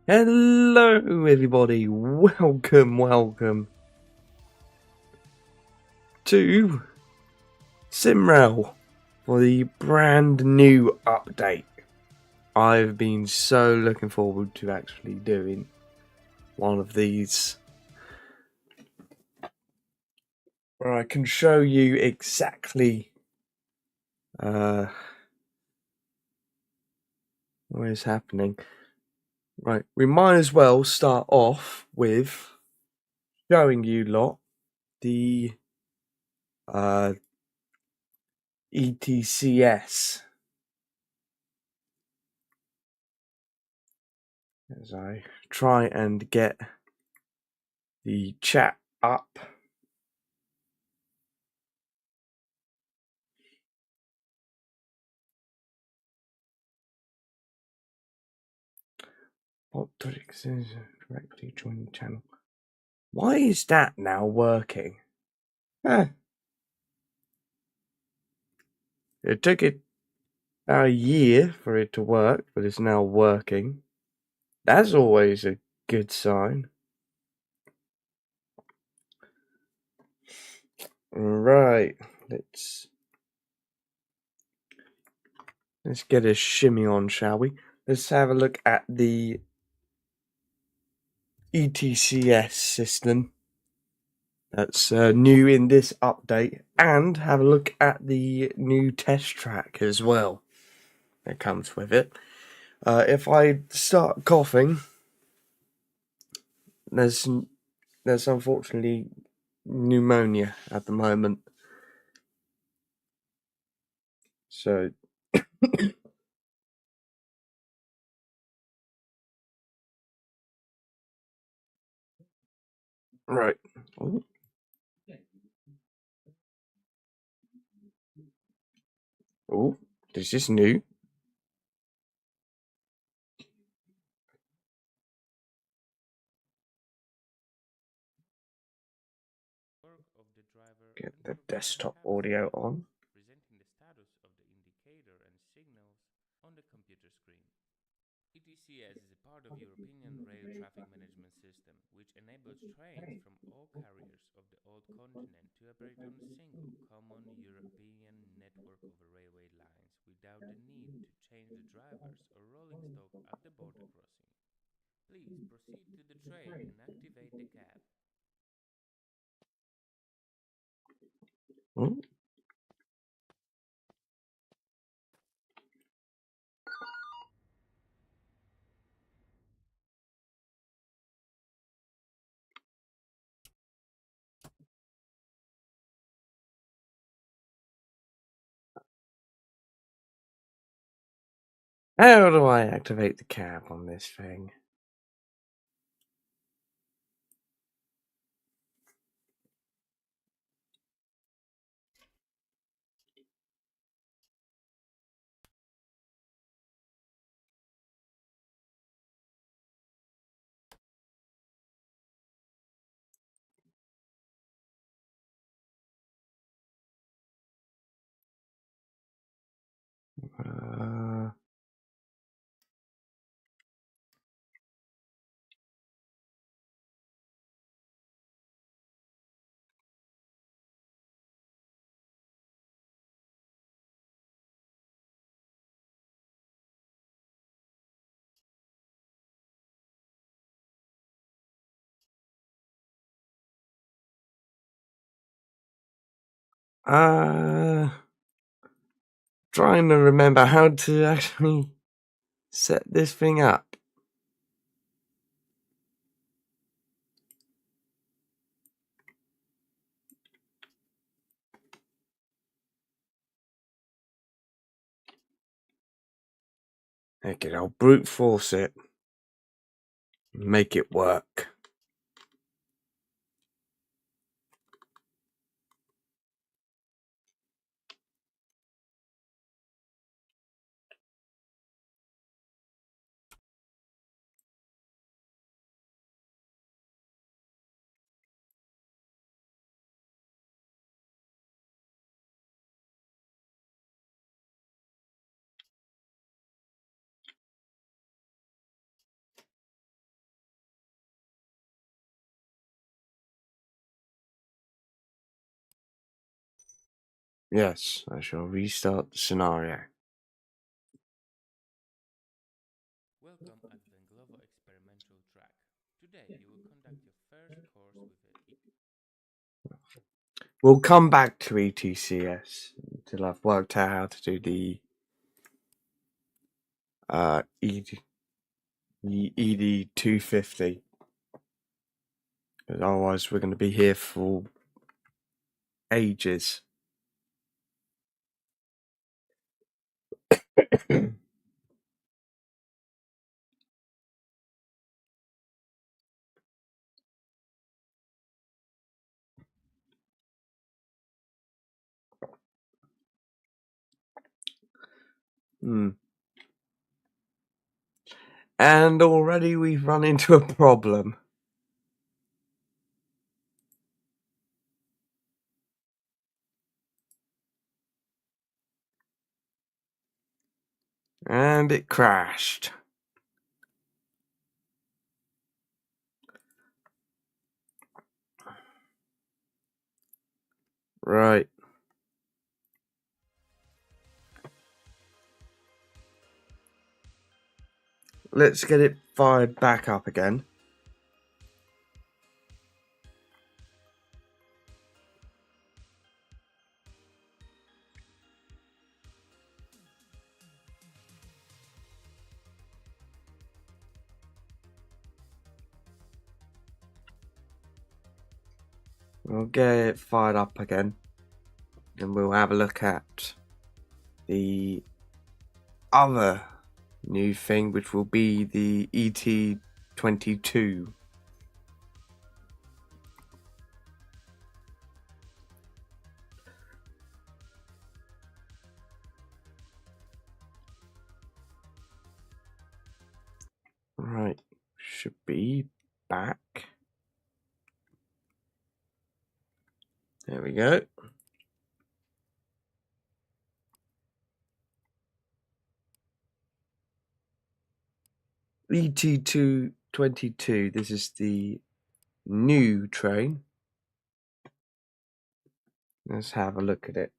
Hello everybody, welcome to SimRail for the brand new update. I've been so looking forward to actually doing one of these where I can show you exactly what is happening. Right, we might as well start off with showing you lot the ETCS as I try and get the chat up. What says directly join the channel. Why is that now working? It took it about a year for it to work, but it's now working. That's always a good sign. Right, let's get a shimmy on, shall we? Let's have a look at the ETCS system that's new in this update, and have a look at the new test track as well that comes with it. If I start coughing, there's unfortunately pneumonia at the moment. So right. Oh, this is new. Get the desktop audio on. Presenting the status of the indicator and signals on the computer screen. ETCS is a part of European Rail Traffic Management System, which enables trains from all carriers of the old continent to operate on a single, common European network of railway lines without the need to change the drivers or rolling stock at the border crossing. Please proceed to the train and activate the cab. Oh. How do I activate the cab on this thing? Uh, uh, trying to remember how to actually set this thing up. Heck it, I'll brute force it. Make it work. Yes, I shall restart the scenario. Welcome at the Glovo experimental track. Today you will conduct your first course with the We'll come back to ETCS until I've worked out how to do the ED 250. Because otherwise we're going to be here for ages. And already we've run into a problem. And it crashed. Right. Let's get it fired back up again. We'll get it fired up again. And we'll have a look at the other new thing, which will be the ET22. Right, should be back. There we go. ET222, this is the new train. Let's have a look at it.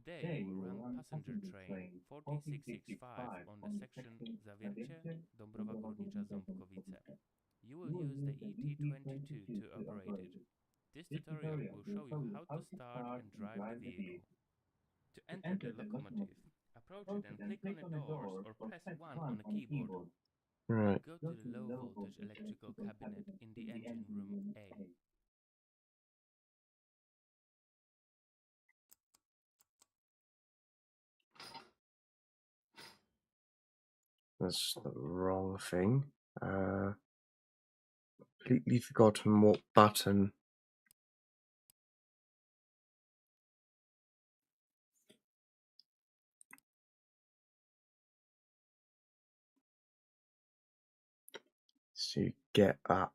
Today you will run passenger train 14665 on the section Zawiercie-Dąbrowa Górnicza-Ząbkowice. You will use the ET22 to operate it. This tutorial will show you how to start and drive the vehicle. To enter the locomotive, approach it and click on the doors or press 1 on the keyboard. Right. Go to the low voltage electrical cabinet in the engine room A. That's the wrong thing. Completely forgotten what button. So get up.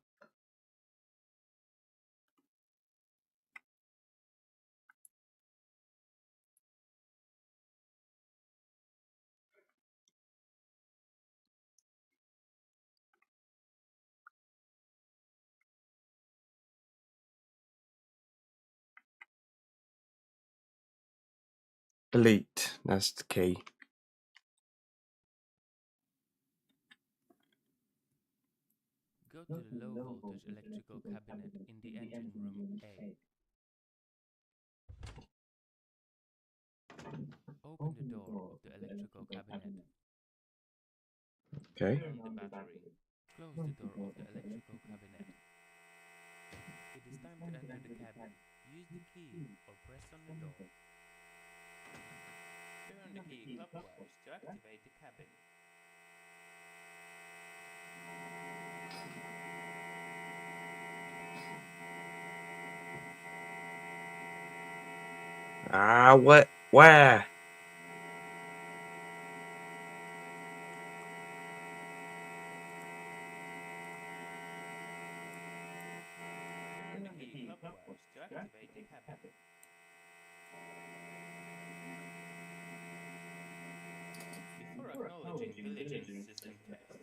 Delete. That's the key. Go to the low voltage electrical cabinet in the engine room A. Open the door of the electrical cabinet. Okay. Turn on the battery. Close the door of the electrical cabinet. It is time to enter the cabin. Use the key or press on the door. Turn the key clockwise to activate the cabin. Ah, what? Where? Turn the key clockwise to activate the cabin. Before acknowledging Village's system tests,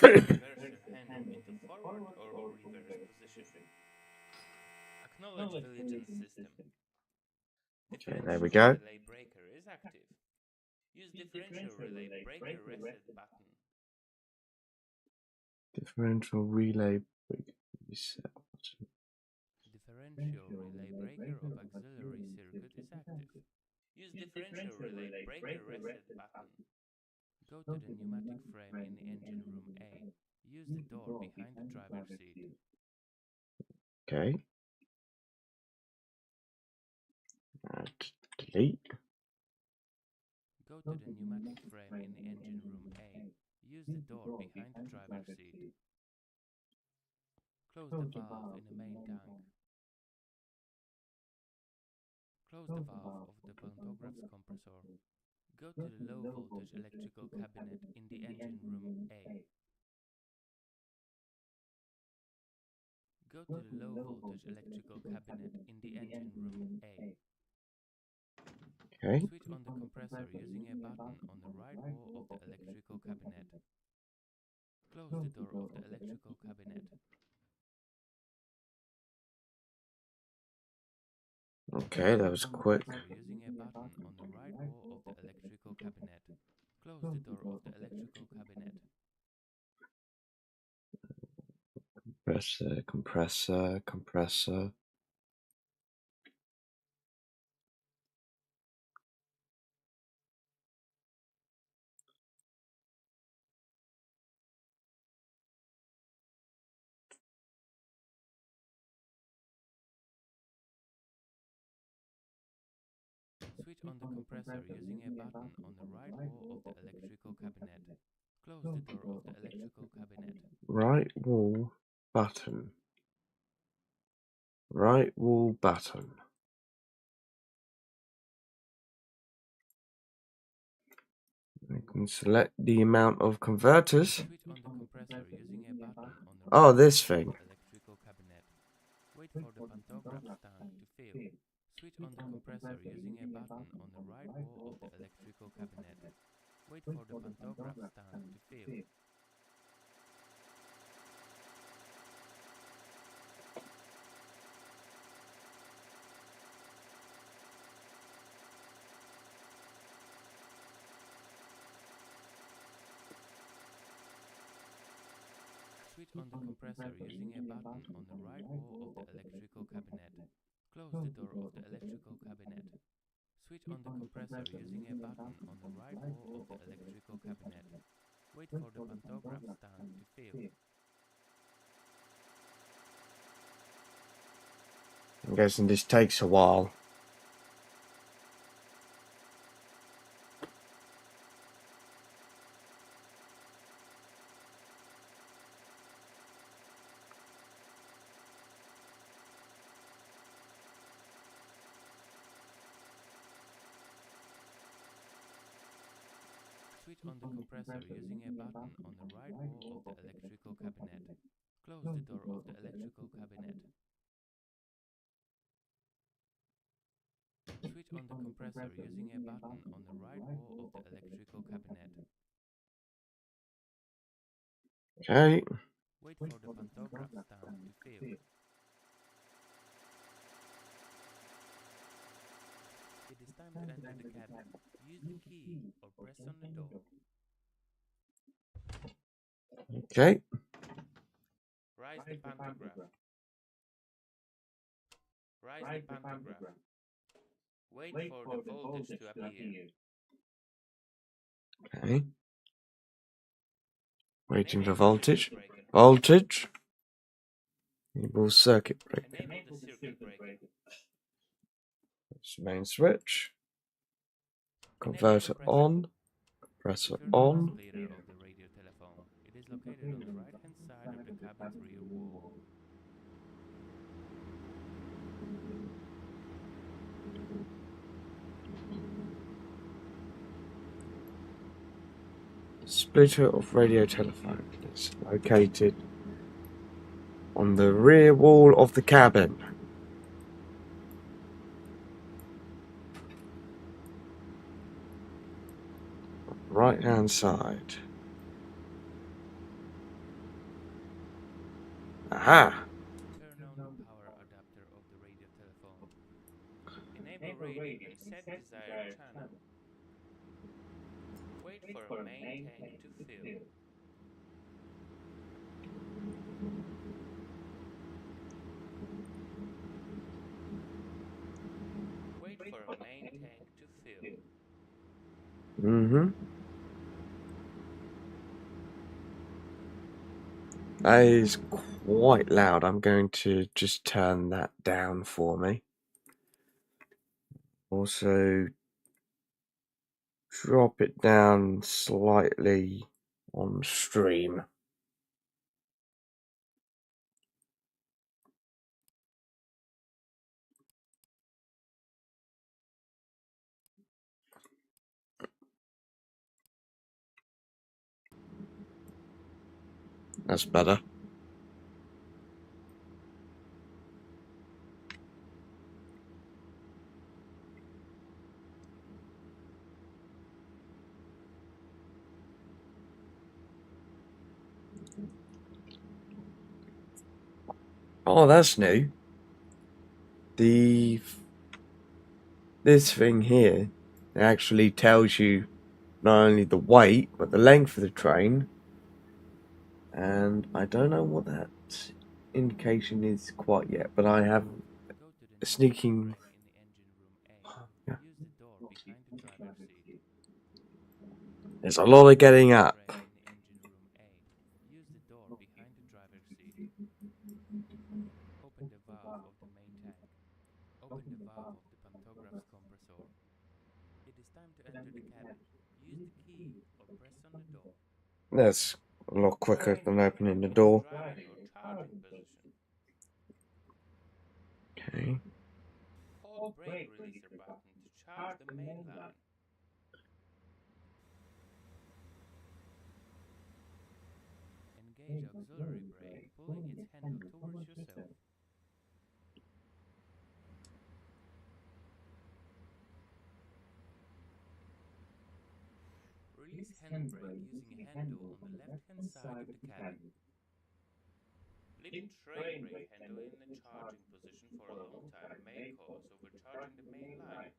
place the reverser handle into forward or reverse position. Acknowledge Village's system. Okay, there we Differential go. relay breaker is active. Use differential relay breaker reset button. Differential relay reset. Differential relay breaker of auxiliary circuit is active. Use differential relay breaker reset button. Go to the pneumatic frame in the engine room A. Use the door behind the driver's seat. Okay. Delete. Go to the pneumatic frame in the engine room A. Use the door behind the driver's seat. Close the valve in the main tank. Close the valve of the pantograph's compressor. Go to the low voltage electrical cabinet in the engine room A. Go to the low voltage electrical cabinet in the engine room A. Okay. Switch on the compressor using a button on the right wall of the electrical cabinet. Close the door of the electrical cabinet. Okay, that was quick. Using a button on the right wall of the electrical cabinet. Close the door of the electrical cabinet. Compressor, compressor, compressor. Switch on the compressor using a button on the right wall of the electrical cabinet. Close the door of the electrical cabinet. Right wall button. Right wall button. I can select the amount of converters. Switch on the compressor using a button on the Oh, right this wall thing. of the electrical cabinet. Wait for the pantograph stand to fill. Switch on the compressor using a button on the right wall of the electrical cabinet. Wait for the pantograph stand to fill. Switch on the compressor using a button on the right wall of the electrical cabinet. Close the door of the electrical cabinet. Switch on the compressor using a button on the right wall of the electrical cabinet. Wait for the pantograph stand to fill. I'm guessing this takes a while. Switch on the compressor using a button on the right wall of the electrical cabinet. Close the door of the electrical cabinet. Switch on the compressor using a button on the right wall of the electrical cabinet. Okay. Wait for the pantograph stand to fill. It is time to enter the cabin. Use the key or press on the door. Okay. Rise the pantograph. Rise the pantograph. Wait for the voltage to appear. Okay. Waiting for Enable the circuit voltage. breaker. Voltage. Enable circuit breaker. Enable the circuit breaker. That's the main switch. Converter Enable on. Compressor Turn the bus on. splitter of the radio telephone. It is located on the right hand its rear wall. Splitter of radio telephone is located on the rear wall of the cabin. Right hand side. Aha! Turn on the power adapter of the radio telephone. Enable radio and set desired channel. Wait for main tank to fill. Wait for main tank to fill. That is quite loud. I'm going to just turn that down for me. Also, drop it down slightly on stream. That's better. Oh, that's new. This thing here actually tells you not only the weight but the length of the train, and I don't know what that indication is quite yet, but I have Go to the a new sneaking. handbrake in the engine room A. Yeah. Use the door behind the driver's seat. There's a lot of getting up. Brake in the engine room A. Use the door behind the driver's seat. Open the valve of the main tank. Open the valve of the pantograph's compressor. It is time to enter the cabin. Use the key or press on the door. That's a lot quicker than opening the door. Driving or charging position. Okay. Hold brake releaser button to charge the main line. Engage auxiliary brake, pulling its handle towards yourself. Release handbrake using a handle on the left-hand side of the cabin. Leaving train brake handle in the charging position for a long time may cause overcharging the main line.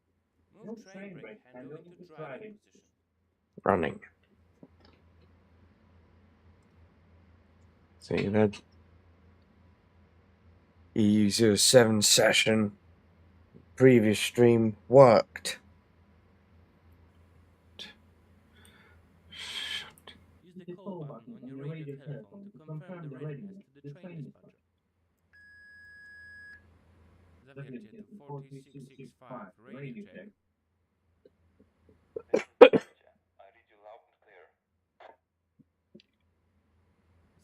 Move train brake handle into driving position. Running. See that EU07 session previous stream worked. Use the call button on your radio telephone to confirm the readiness to the train dispatcher. Zawiercie to 4665, radio check.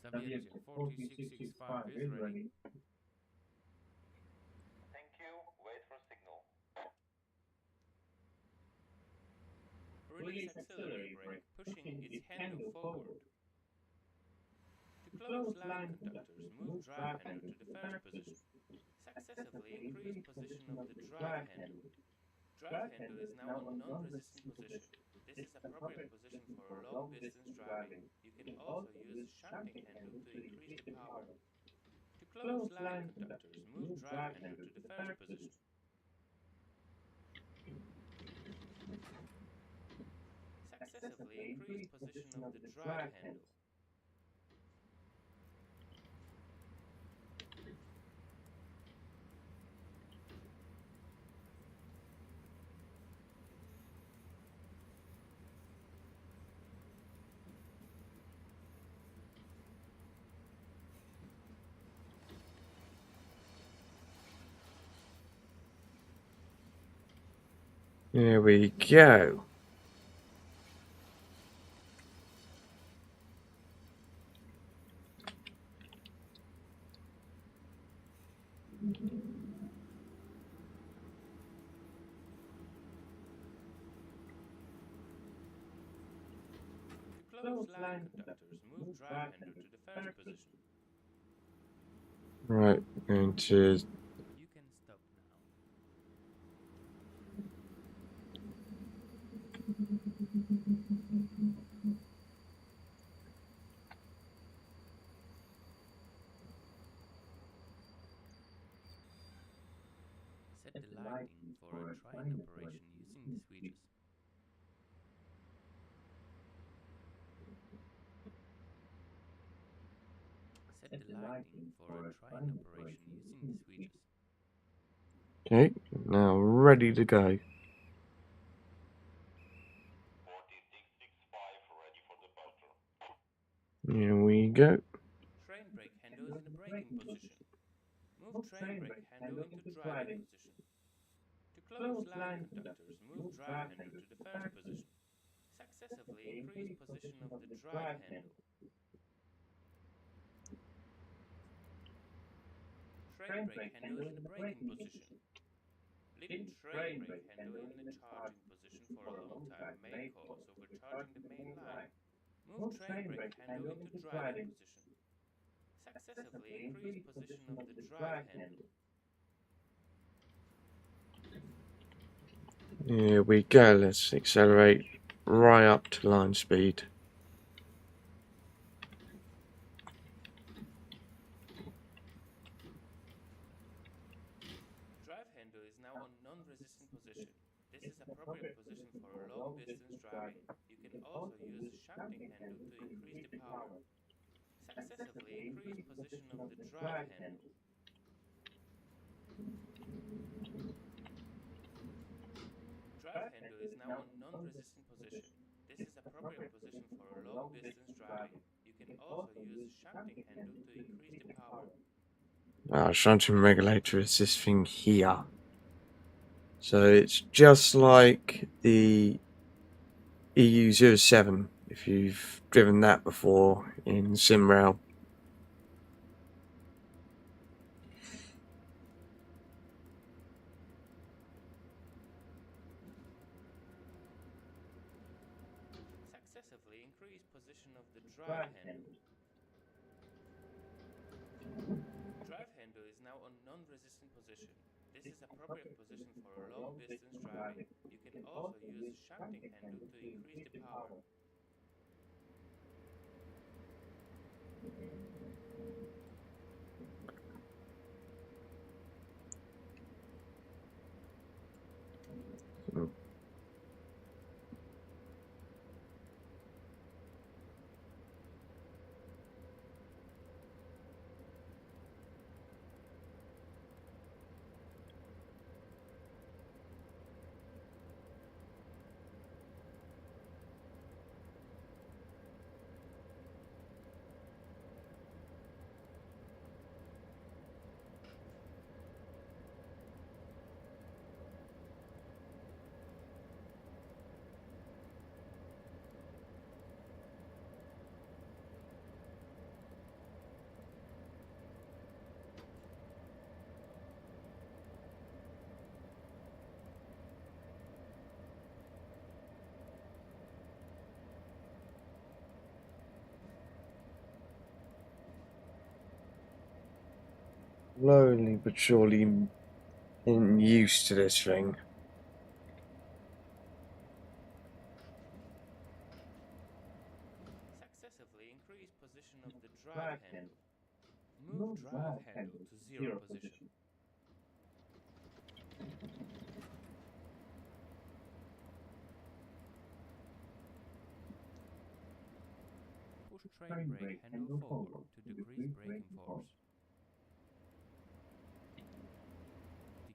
Zawiercie 4665 is ready. Thank you. Wait for signal. Release auxiliary brake, pushing its handle forward. To close line conductors, move drive handle to the first position. Successively increase position of the drive handle. Drive handle is now on non-resistant position. This is appropriate position for long-distance driving. You can also use a shunting handle to increase the power. To close line conductors, move drive handle to the first position. Successively increase position of the drive handle. Here we go. To close line conductors, move drive handle to the first position. Right, going to. You can stop now. Set the lighting for a train operation using the switches. Set the lighting for a train operation using the switches. Okay, now ready to go. 4665 ready for departure. Here we go. Train brake handle is in the braking position. Move train brake handle into driving position. To close line conductors, move drive handle to the first position. Successively increase position of the drive handle. Train brake handle is in the braking position. Leaving train brake handle in the charging position for a long time may cause overcharging the main line. Move train brake handle into driving position. Successively increase position of the drive handle. Here we go. Let's accelerate right up to line speed. Drive handle is now on non-resistant position. This is appropriate position for long distance driving. You can also use shunting handle to increase the power. Successively increase position of the drive handle. Drive handle is now on non-resistant position. This is appropriate position for long distance driving. You can also use shunting handle to increase the power. Shunting regulator is this thing here. So it's just like the EU07, if you've driven that before in SimRail. Successively increase position of the drive handle. Drive handle is now on non-resistant position. This is appropriate position for long distance driving. You can also use shunting handle to increase the power. Slowly but surely getting used to this thing. Successively increase position of the drive handle. Move drive handle to 0 position. Push train brake handle forward to decrease braking force.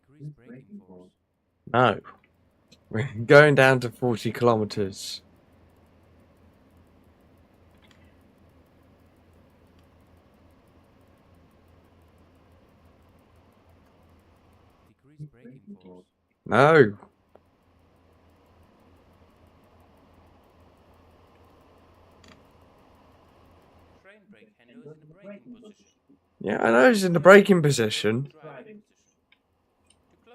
Decrease braking force. No. We're going down to 40 kilometers. Decrease braking force. No. Train brake handle is in the braking position. Yeah, I know it's in the braking position. Driving position.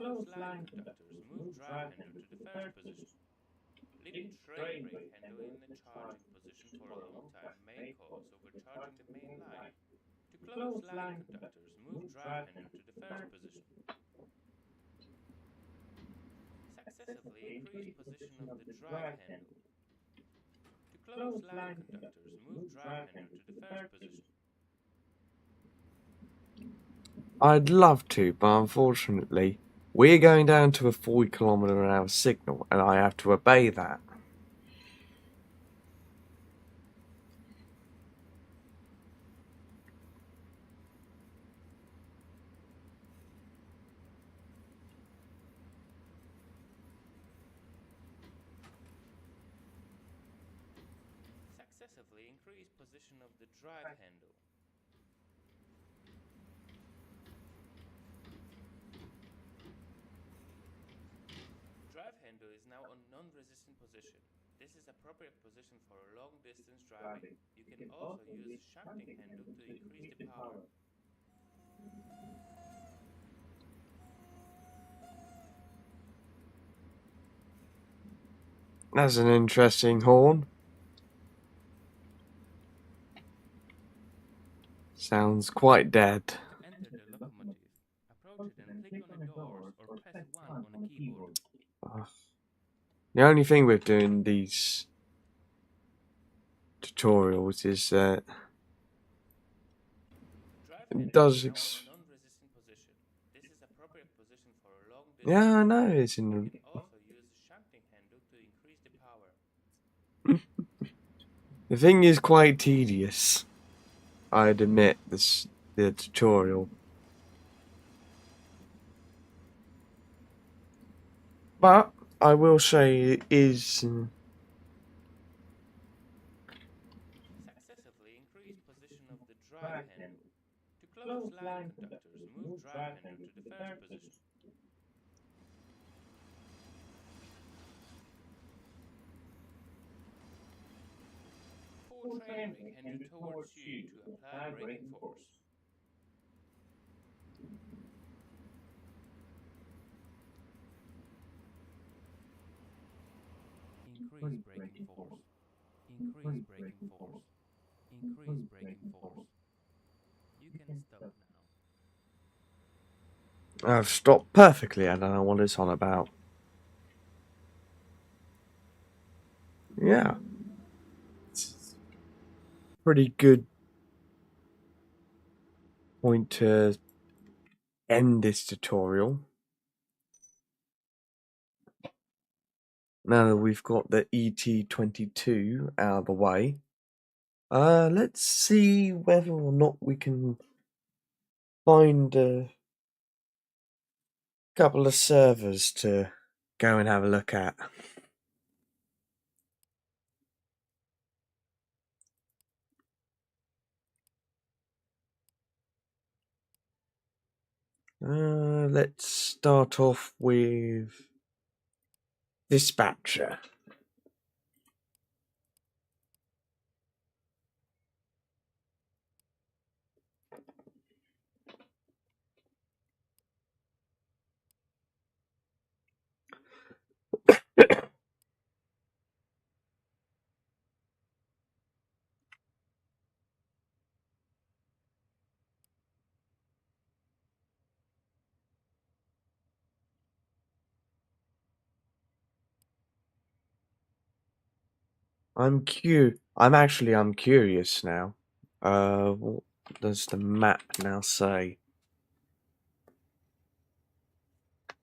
close line conductors, move drive handle to the first position. Leaving train brake handle in the charging position for a long time may cause overcharging the main line. To close line conductors, move drive handle to the first position. Successively increase position of the drive handle. To close line conductors, move drive handle to the first position. I'd love to, but unfortunately, we're going down to a 40 km/h signal, and I have to obey that. Successively increase position of the drive handle. Drive handle is now on non-resistant position. This is appropriate position for long distance driving. You can also use shunting handle to increase the power. That's an interesting horn. Sounds quite dead. To enter the locomotive, approach it and click on the doors or press 1 on a keyboard. The only thing with doing these tutorials is that it does. Non-resistant position. This is appropriate position for a long distance. Yeah, I know it's in. You can also use shunting handle to increase the power. The thing is quite tedious. I'd admit the tutorial. But I will say it is. Successively increase position of the drive handle. To close line conductors, move drive handle to the first position. Pull train brake handle towards you to apply braking force. Increase braking force. Increase braking force. Increase braking force. You can stop now. I've stopped perfectly. I don't know what it's on about. Yeah. It's pretty good point to end this tutorial. Now that we've got the ET22 out of the way, let's see whether or not we can find a couple of servers to go and have a look at. Let's start off with Dispatcher. I'm curious now. What does the map now say?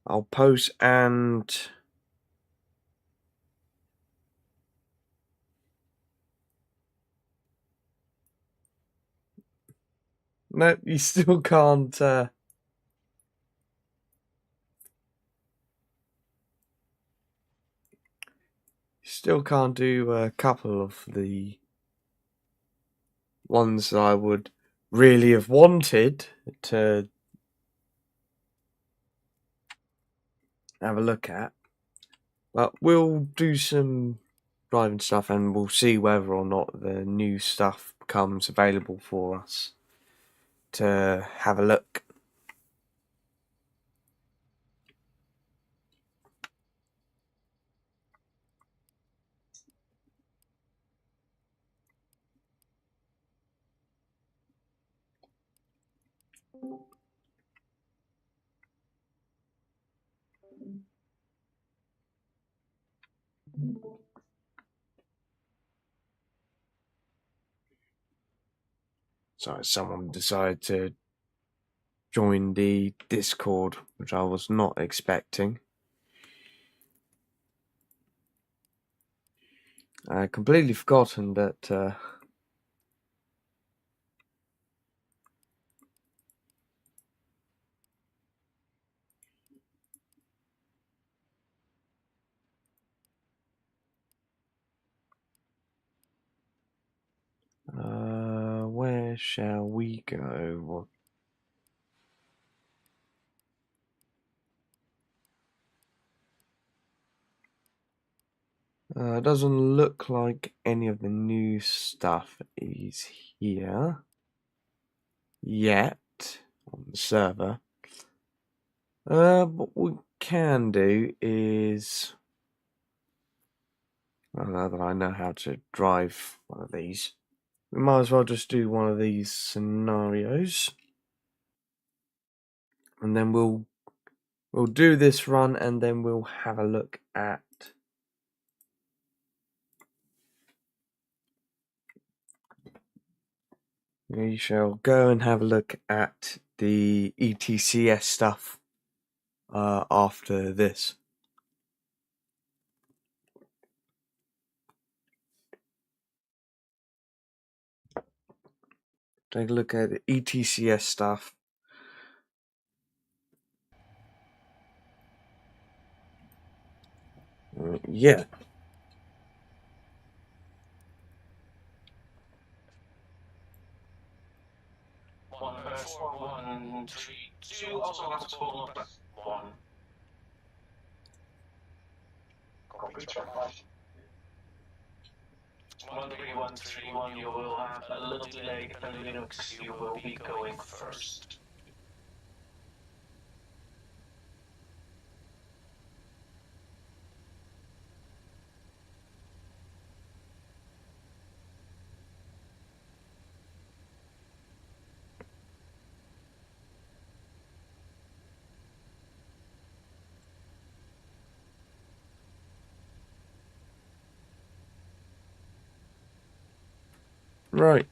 I'll post and no, you still can't. Still can't do a couple of the ones that I would really have wanted to have a look at. But we'll do some driving stuff and we'll see whether or not the new stuff becomes available for us to have a look. So someone decided to join the Discord, which I was not expecting. I had completely forgotten that where shall we go? Doesn't look like any of the new stuff is here yet on the server. What we can do is, well, now that I know how to drive one of these, we might as well just do one of these scenarios, and then we'll do this run, and then we'll have a look at we shall go and have a look at the ETCS stuff after this. Take a look at the ETCS stuff. Yeah. One, 132, also got to pull up one. Copy, check. 13131, you will have a little delay on Linux, you will be going first. Right.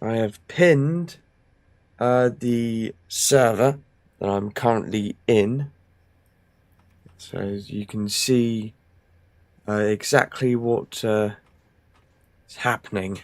I have pinned the server that I'm currently in, so as you can see exactly what is happening.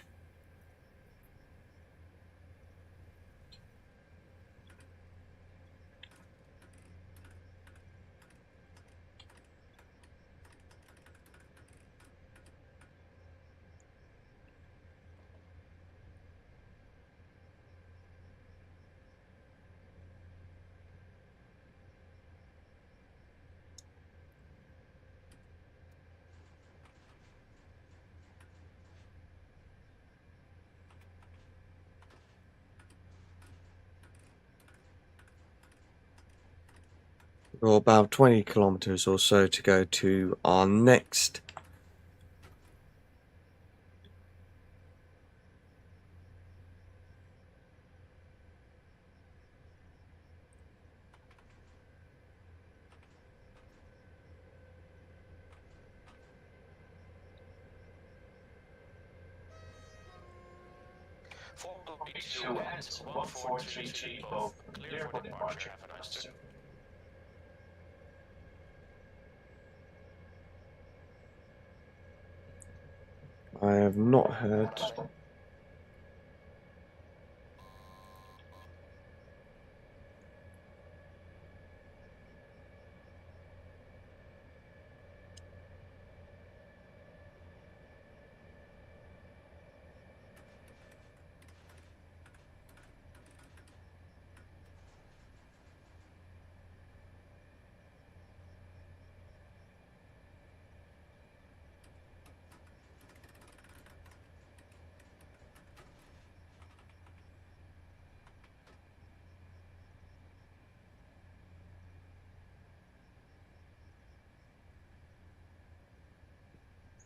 Or about 20 kilometers or so to go to our next B2 and 1433, both clear for departure. Have a nice day. I have not heard.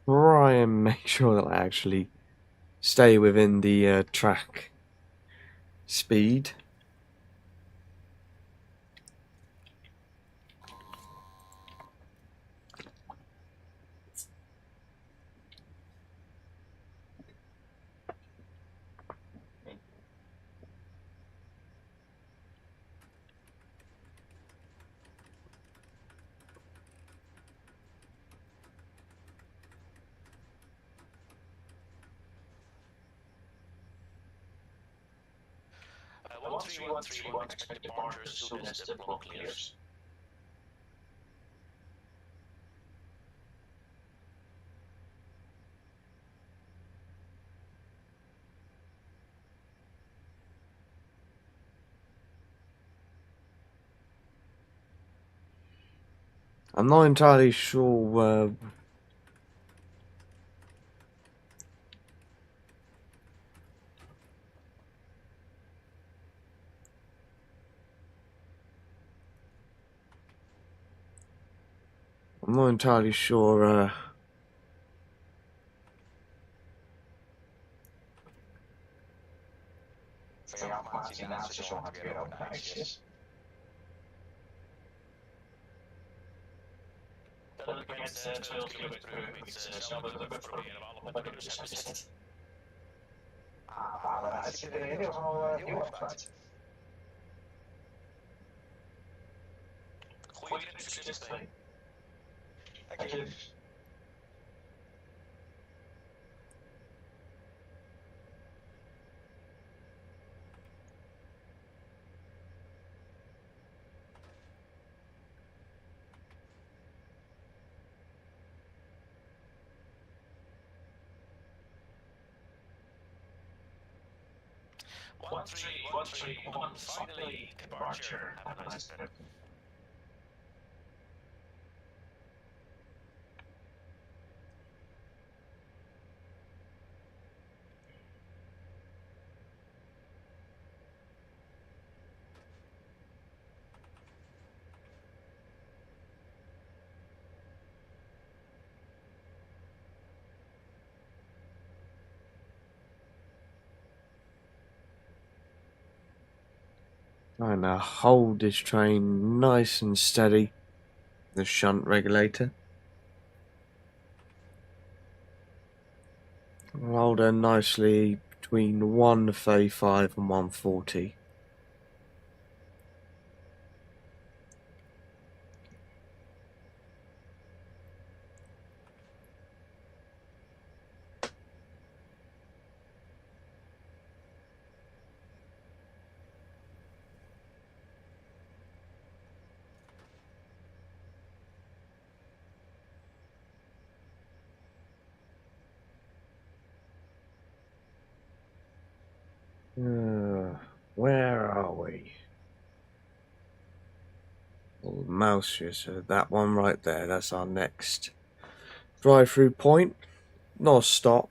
try and make sure that I actually stay within the track speed. One three one three one. Expect departure as soon as the block clears. I'm not entirely sure. I'm not entirely sure. Voor jouw informatie, die NAVO-station gaat weer over naar HS. Dat ik met 200 km per uur iets sneller de buffer proberen we alle computers hebben gezet. Maar het zit er heel erg uit. Goeie trip, succes 2. Dank je. One three one. Finally, departure. Have a nice trip. Trying to hold this train nice and steady. The shunt regulator. Hold her nicely between 135 and 140. Where are we? Oh, mouse user, that one right there. That's our next drive-through point. Not a stop.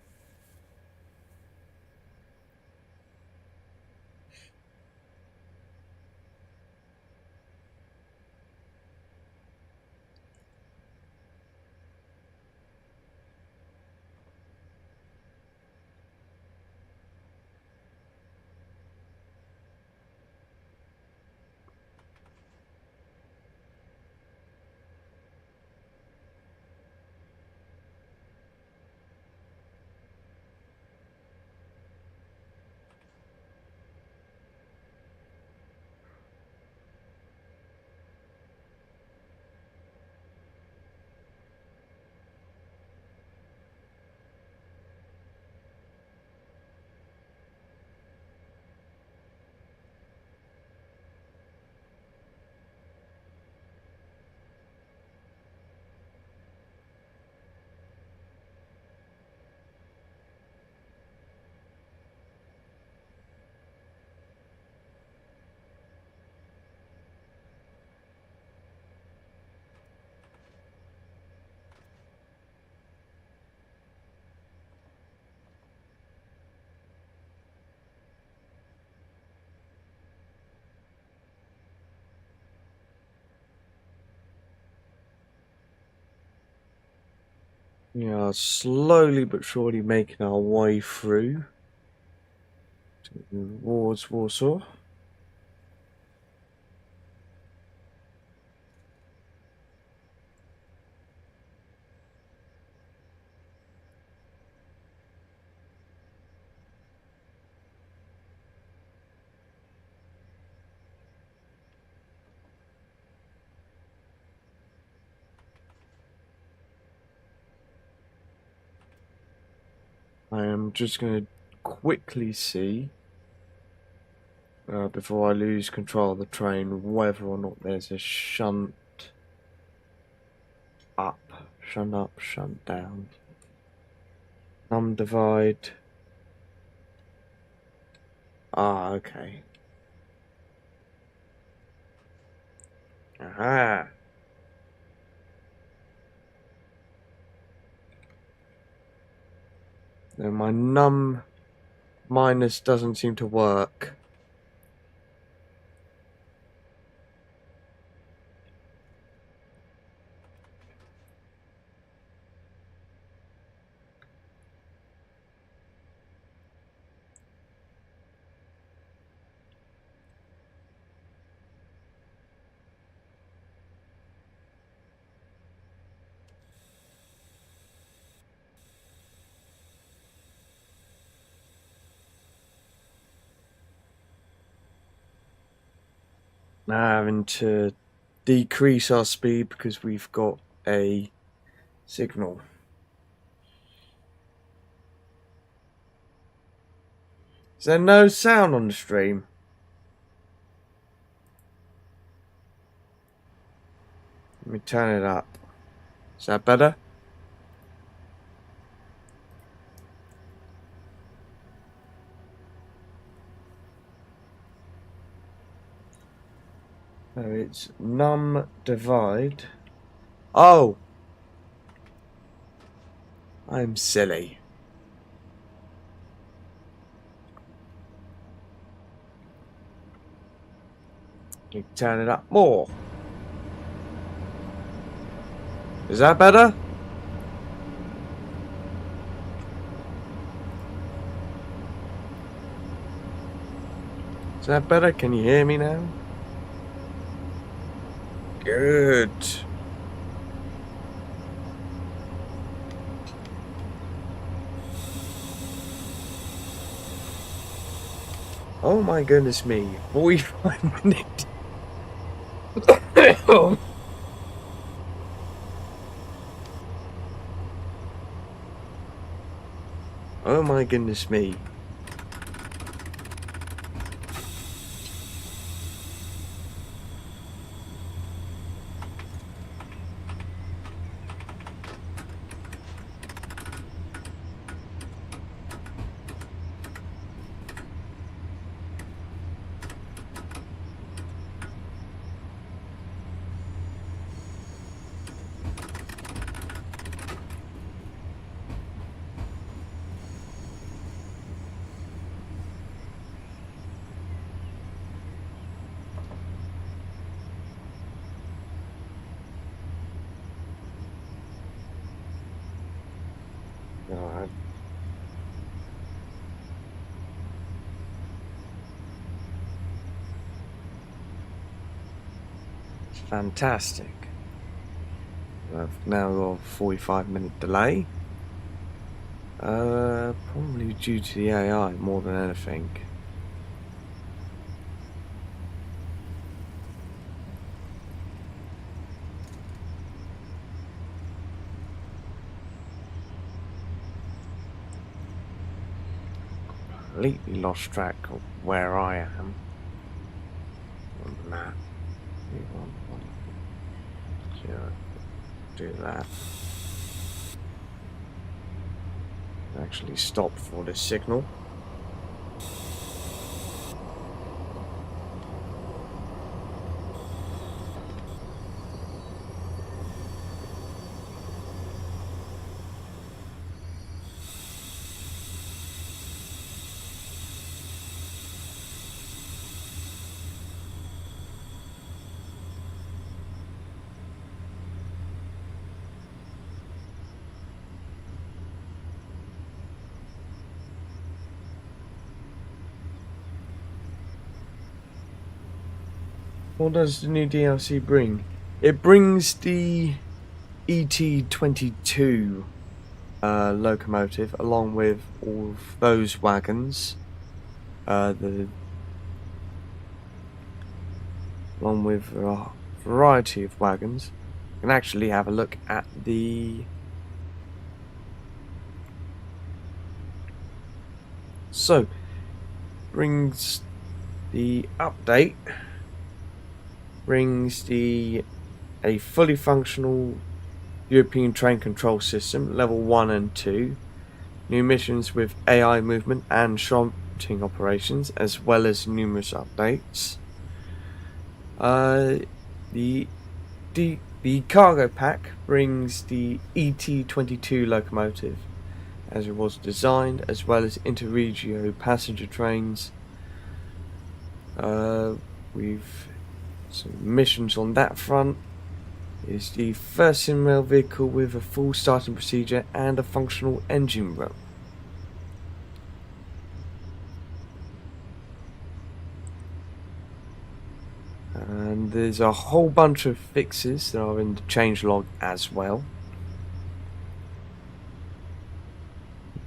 We are slowly but surely making our way through towards Warsaw. I am just going to quickly see, before I lose control of the train, whether or not there's a shunt up, shunt down. Divide. Ah, okay. Aha. No, my num minus doesn't seem to work. Now having to decrease our speed because we've got a signal. Is there no sound on the stream? Let me turn it up. Is that better? No, it's num divide. Oh! I'm silly. Let me turn it up more. Is that better? Is that better? Can you hear me now? Good. Oh my goodness me. 45 minutes. Oh my goodness me. God. It's fantastic. I've now got a 45-minute delay. Probably due to the AI more than anything. Completely lost track of where I am on the map. Do that. Actually stop for the signal. What does the new DLC bring? It brings the ET22 locomotive along with all of those wagons. Along with a variety of wagons. You can actually have a look at the brings the update, brings a fully functional European train control system, level 1 and 2, new missions with AI movement and shunting operations, as well as numerous updates. The cargo pack brings the ET22 locomotive as it was designed, as well as interregio passenger trains. We've some missions on that front. It's the first SimRail vehicle with a full starting procedure and a functional engine room. And there's a whole bunch of fixes that are in the changelog as well.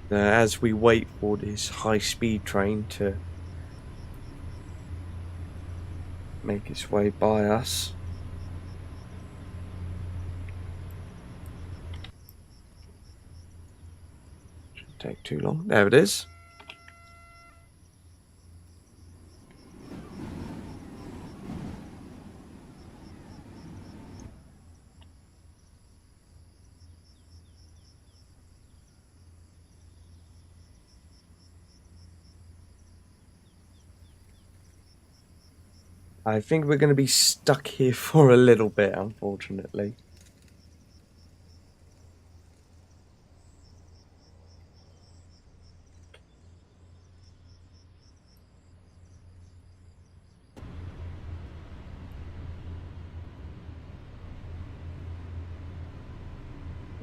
As we wait for this high-speed train to make its way by us. Shouldn't take too long. There it is. I think we're going to be stuck here for a little bit, unfortunately.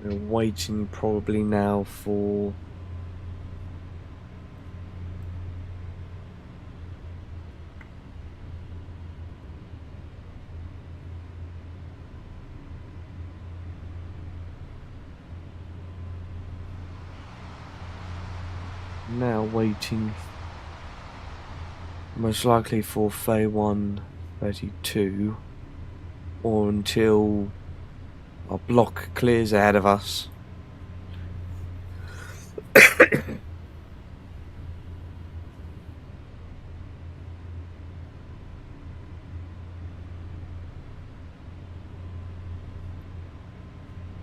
We're waiting probably now for... Now waiting most likely for Phase 132 or until our block clears ahead of us.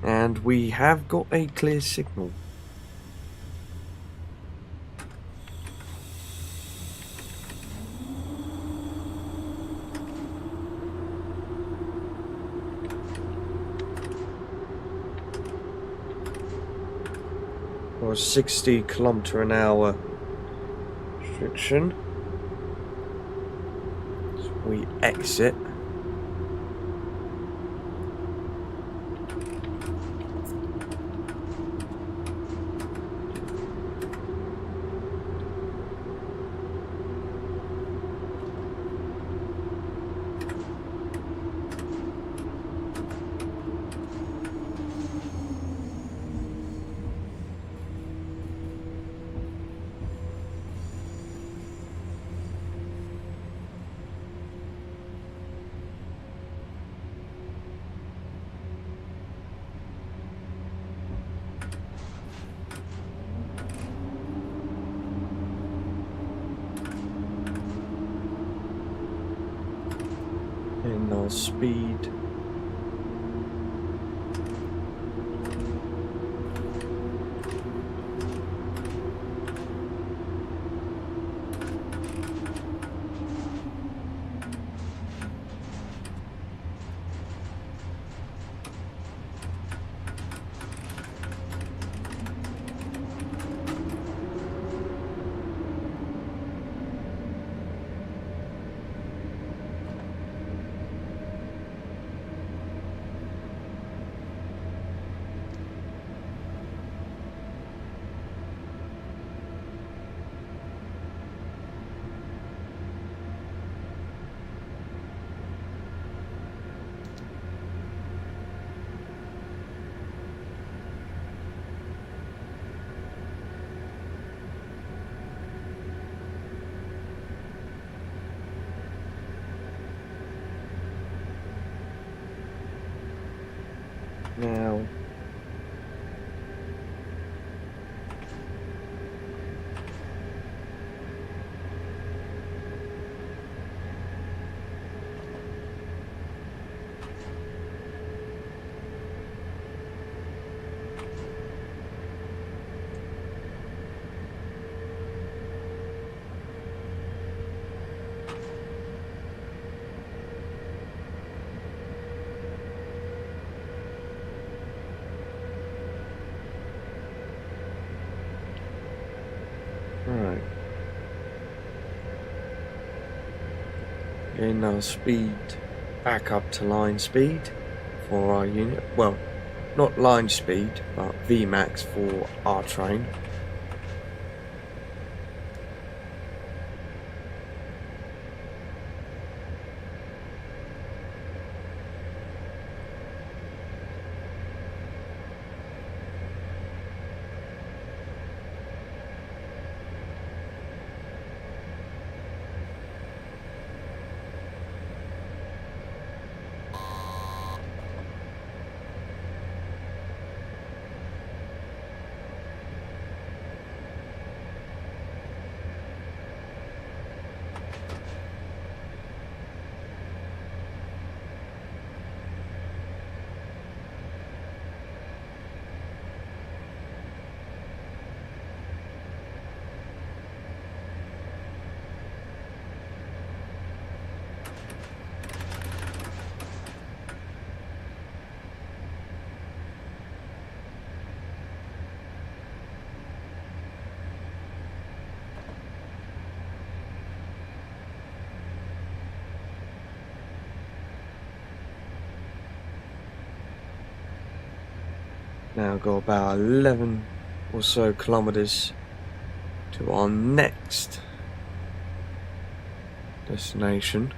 And we have got a clear signal. Or 60 km/h restriction. So we exit. In our speed. Now, right. Getting our speed back up to line speed for our unit. Well, not line speed, but Vmax for our train. Now got about 11 or so kilometers to our next destination.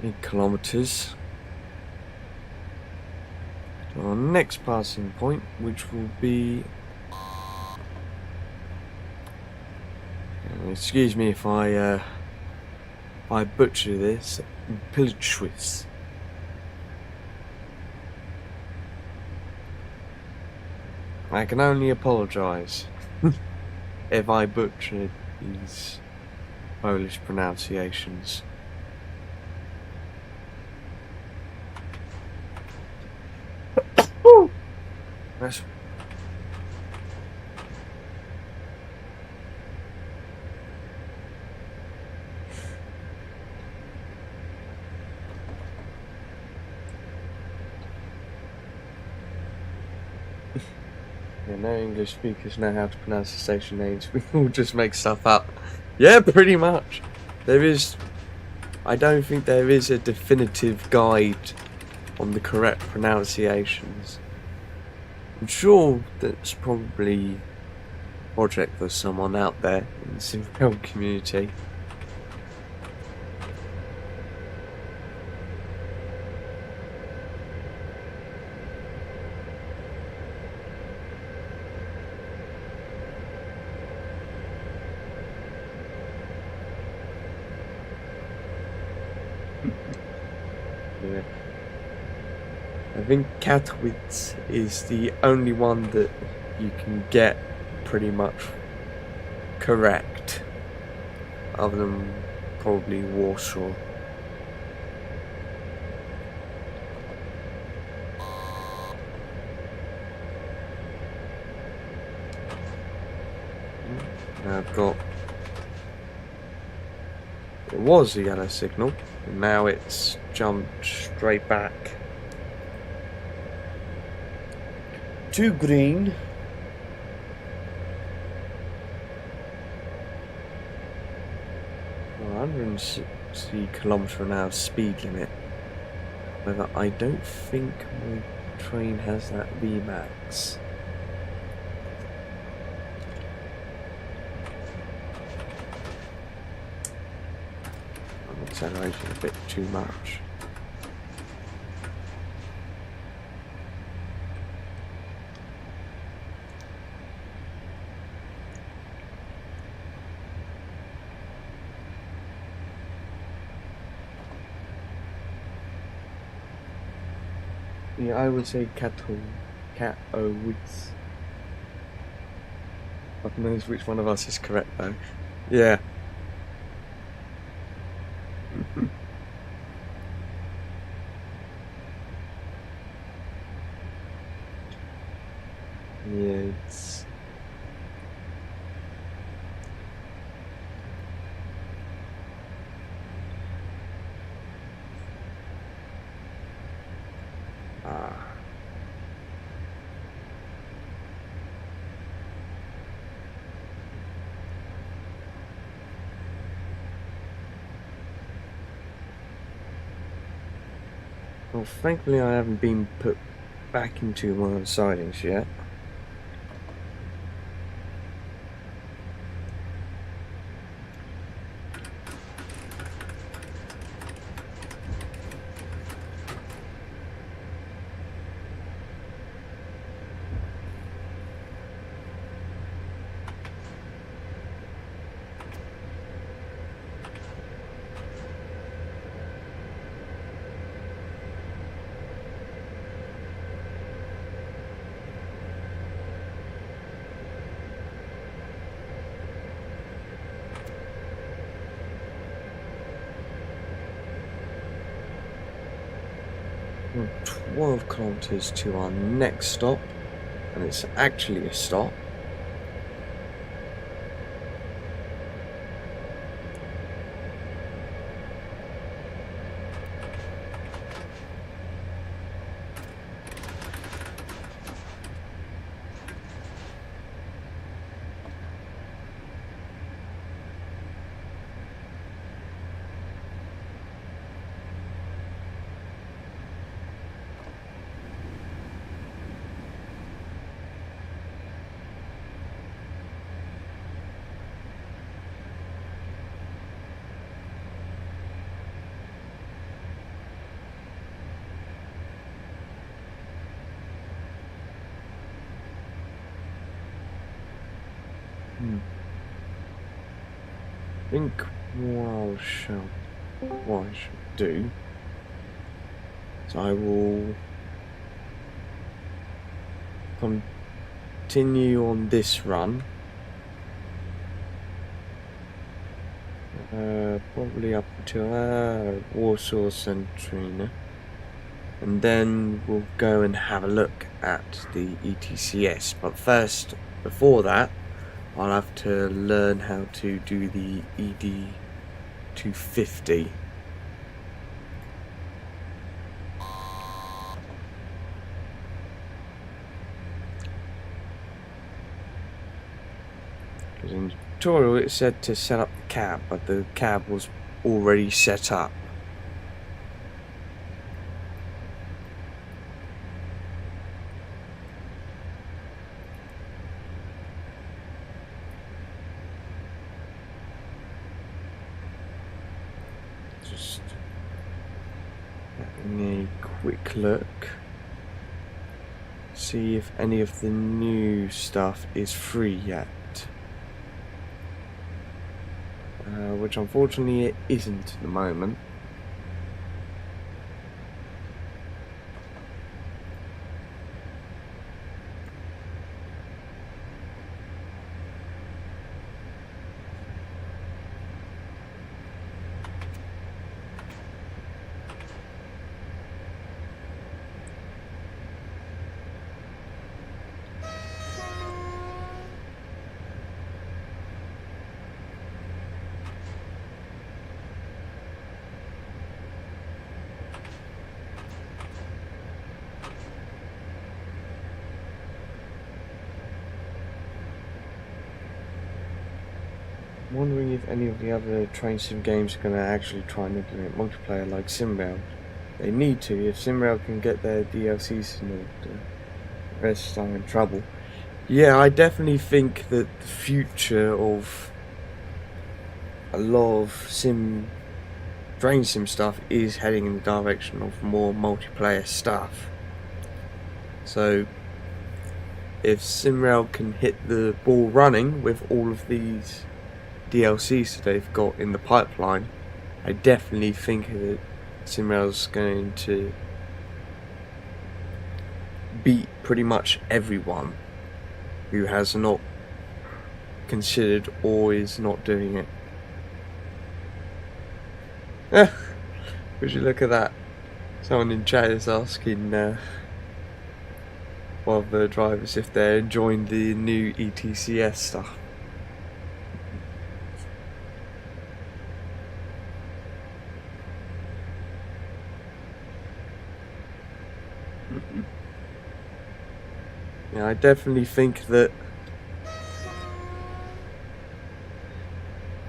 In kilometers to our next passing point, which will be, excuse me if I butcher this, Pilchwitz. I can only apologise if I butchered these Polish pronunciations. That's yeah, no English speakers know how to pronounce the station names. We all just make stuff up. Yeah, pretty much. I don't think there is a definitive guide on the correct pronunciations. I'm sure that's probably a project for someone out there in the SimRail community. Yeah. I think Katowice is the only one that you can get pretty much correct, other than probably Warsaw. Now I've got... It was a yellow signal, and now it's jumped straight back to green. 160 km/h speed limit. However, I don't think my train has that VMAX. I'm accelerating a bit too much. Yeah, I would say Katowice. God knows which one of us is correct though. Yeah. Yeah, it's... Well, thankfully I haven't been put back into one of the sidings yet. We're 12 kilometers to our next stop, and it's actually a stop. I think what I should do is I will continue on this run, probably up to Warsaw Centrina, and then we'll go and have a look at the ETCS. But first, before that, I'll have to learn how to do the ED250. Because in the tutorial it said to set up the cab, but the cab was already set up. Just having a quick look, see if any of the new stuff is free yet, which unfortunately it isn't at the moment. wondering if any of the other train sim games are going to actually try and implement multiplayer like SimRail. They need to. If SimRail can get their DLC sorted, the rest are in trouble. Yeah, I definitely think that the future of a lot of train sim stuff is heading in the direction of more multiplayer stuff. So if SimRail can hit the ball running with all of these DLCs that they've got in the pipeline, I definitely think that SimRail's going to beat pretty much everyone who has not considered or is not doing it. Would you look at that? Someone in chat is asking one of the drivers if they're enjoying the new ETCS stuff. Yeah, I definitely think that.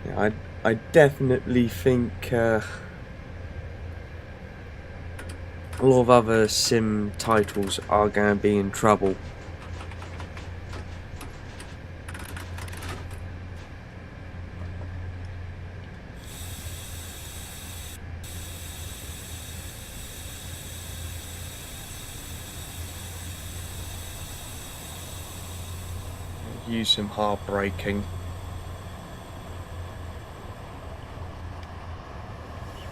Yeah, I definitely think a lot of other sim titles are going to be in trouble. Use some hard braking.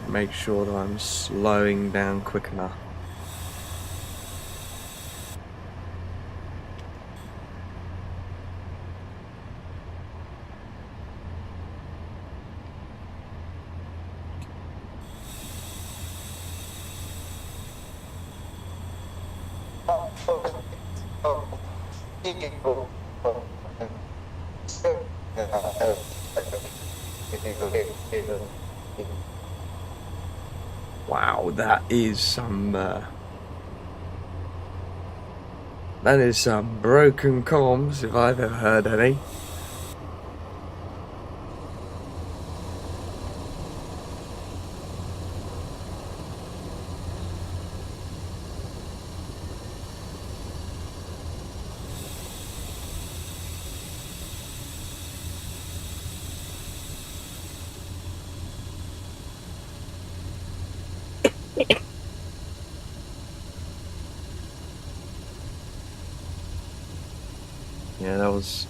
Make sure that I'm slowing down quick enough. Wow, that is some broken comms if I've ever heard any. Yeah, that was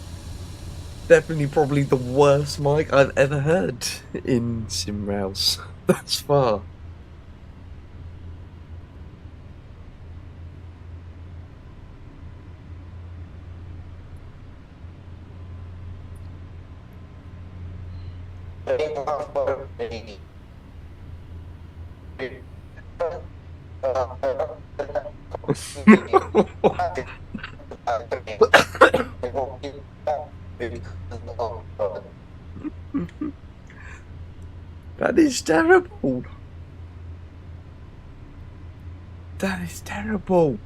definitely probably the worst mic I've ever heard in SimRails thus far. That is terrible. That is terrible.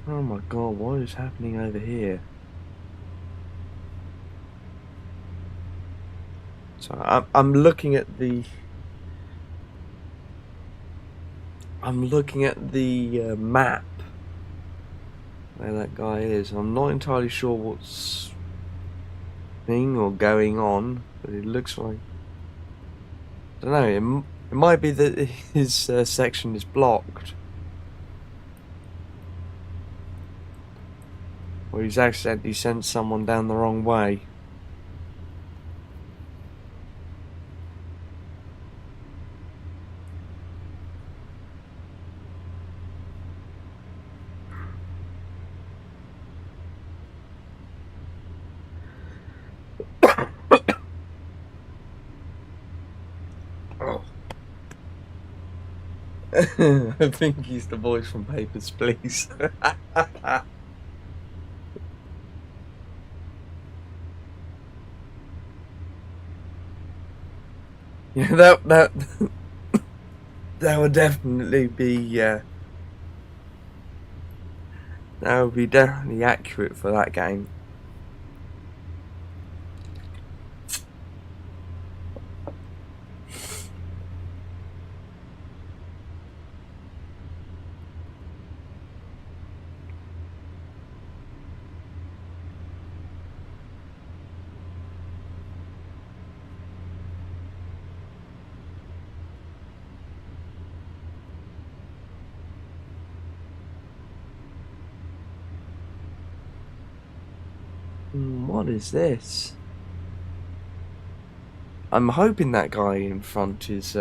Oh my god, what is happening over here? So I'm looking at the map where that guy is. I'm not entirely sure what's or going on, but it looks like, I don't know, it might be that his section is blocked, or he's accidentally sent someone down the wrong way. I think he's the voice from Papers, Please. Yeah, that that would definitely be that would be definitely accurate for that game. What is this? I'm hoping that guy in front is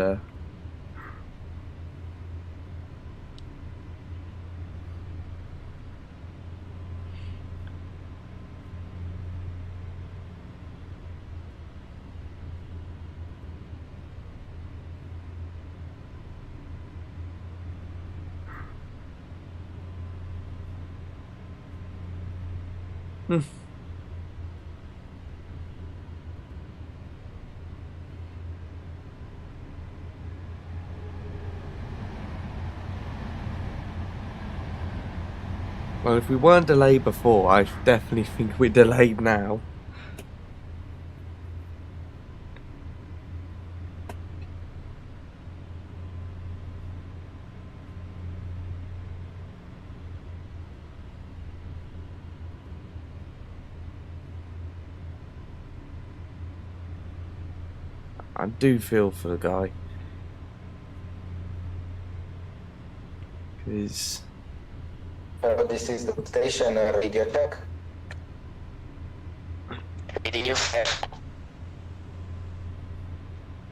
well, if we weren't delayed before, I definitely think we're delayed now. I do feel for the guy. Because This is the station radio check. Radio check.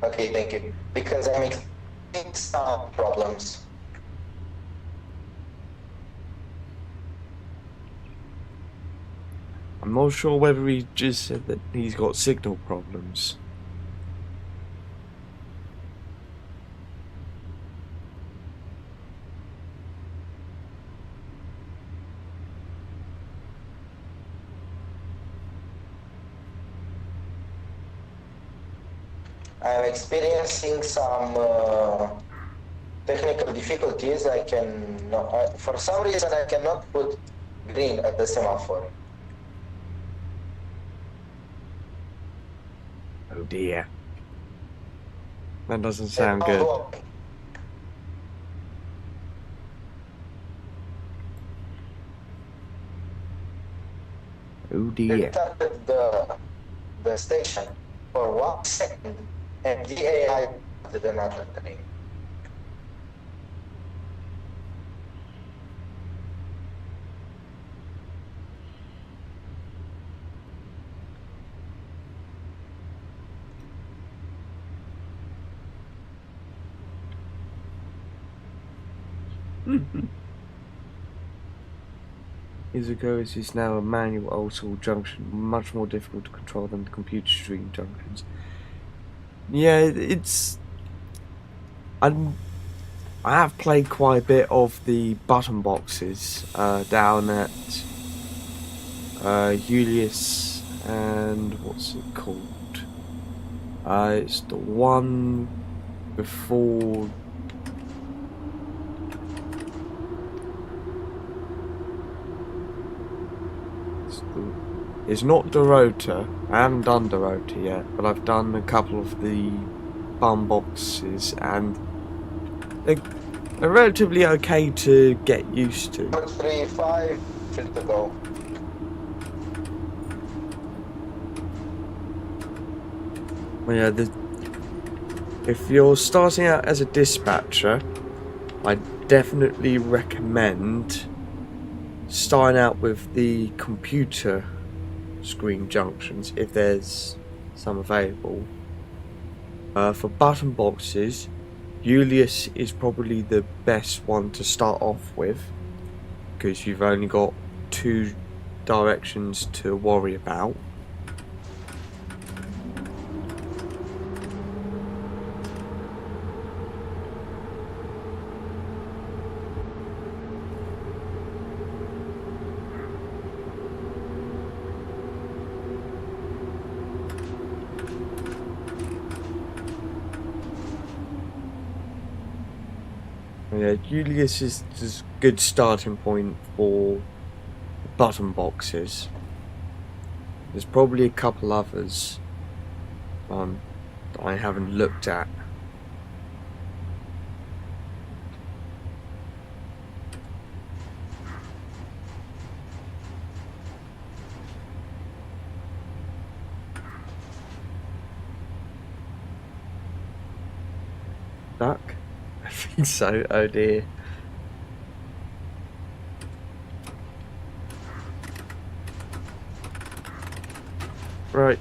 Okay, thank you. Because I'm experiencing some problems. I'm not sure whether he just said that he's got signal problems. I'm experiencing some technical difficulties. I can, for some reason, I cannot put green at the semaphore. Oh dear. That doesn't sound good. Oh dear. I started the station for 1 second and the AI did another thing. Izugo's is now a manual old-school junction, much more difficult to control than the computer stream junctions. Yeah, it's... I have played quite a bit of the button boxes down at Julius and what's it called? It's the one before... It's not Dorota. I haven't done Dorota yet, but I've done a couple of the bum boxes, and they're relatively okay to get used to. 3, 5, fit to go. Well, yeah, if you're starting out as a dispatcher, I definitely recommend starting out with the computer screen junctions if there's some available. For button boxes, Julius is probably the best one to start off with because you've only got 2 directions to worry about. Yeah, Julius is just a good starting point for button boxes. There's probably a couple others that I haven't looked at. Duck? I think so. Oh dear. Right.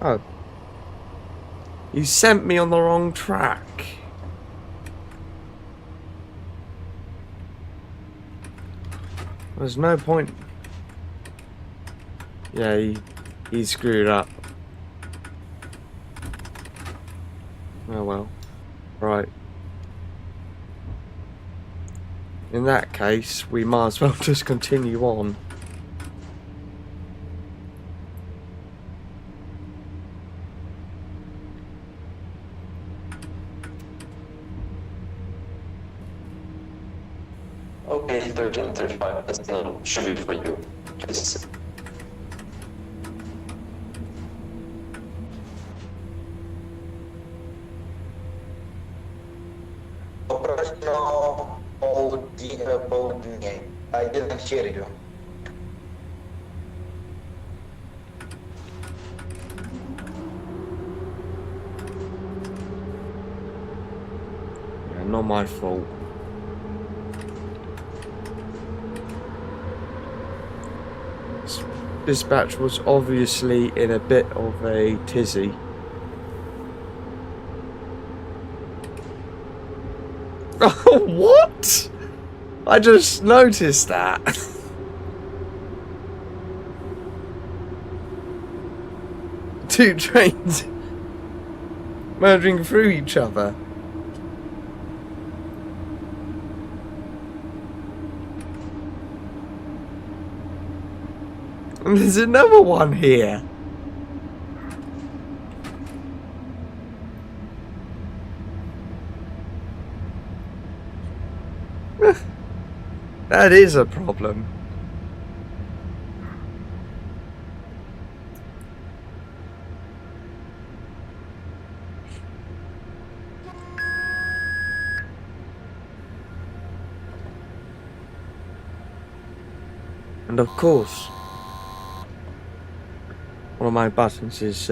Oh. You sent me on the wrong track. There's no point. Yeah, he screwed up. Oh well. Right. In that case, we might as well just continue on. Okay, 1335, that's not should be for you. Please. Operational południe. I didn't hear you. Yeah, not my fault. Dispatch was obviously in a bit of a tizzy. Oh, what? I just noticed that. Two trains merging through each other. And there's another one here. That is a problem. And of course, one of my buttons is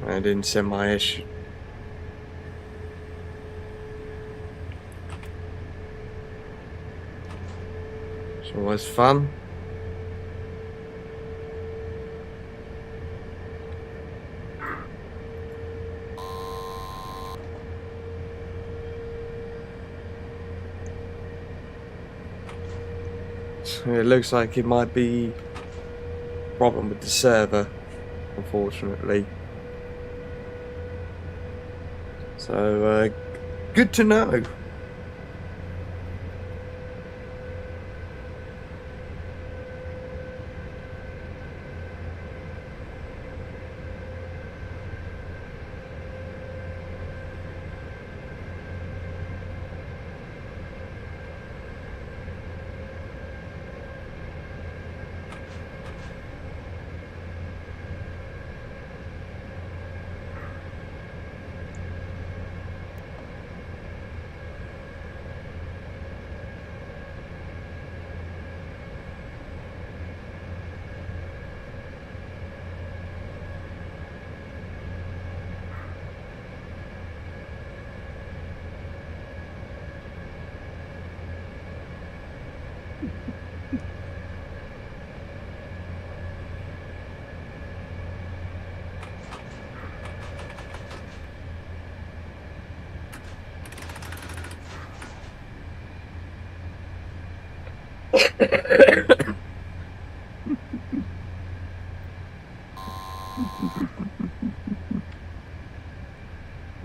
I didn't send my issue. It's always fun. It looks like it might be a problem with the server, unfortunately. So, good to know.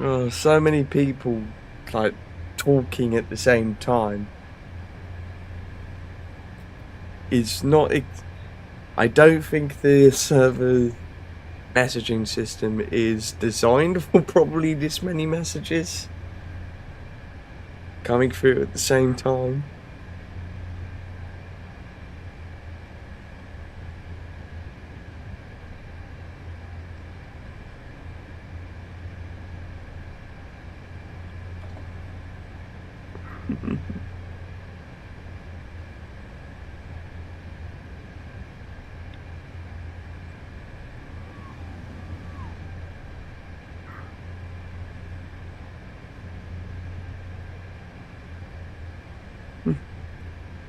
Oh, so many people like talking at the same time. It's not. I don't think the server messaging system is designed for probably this many messages coming through at the same time.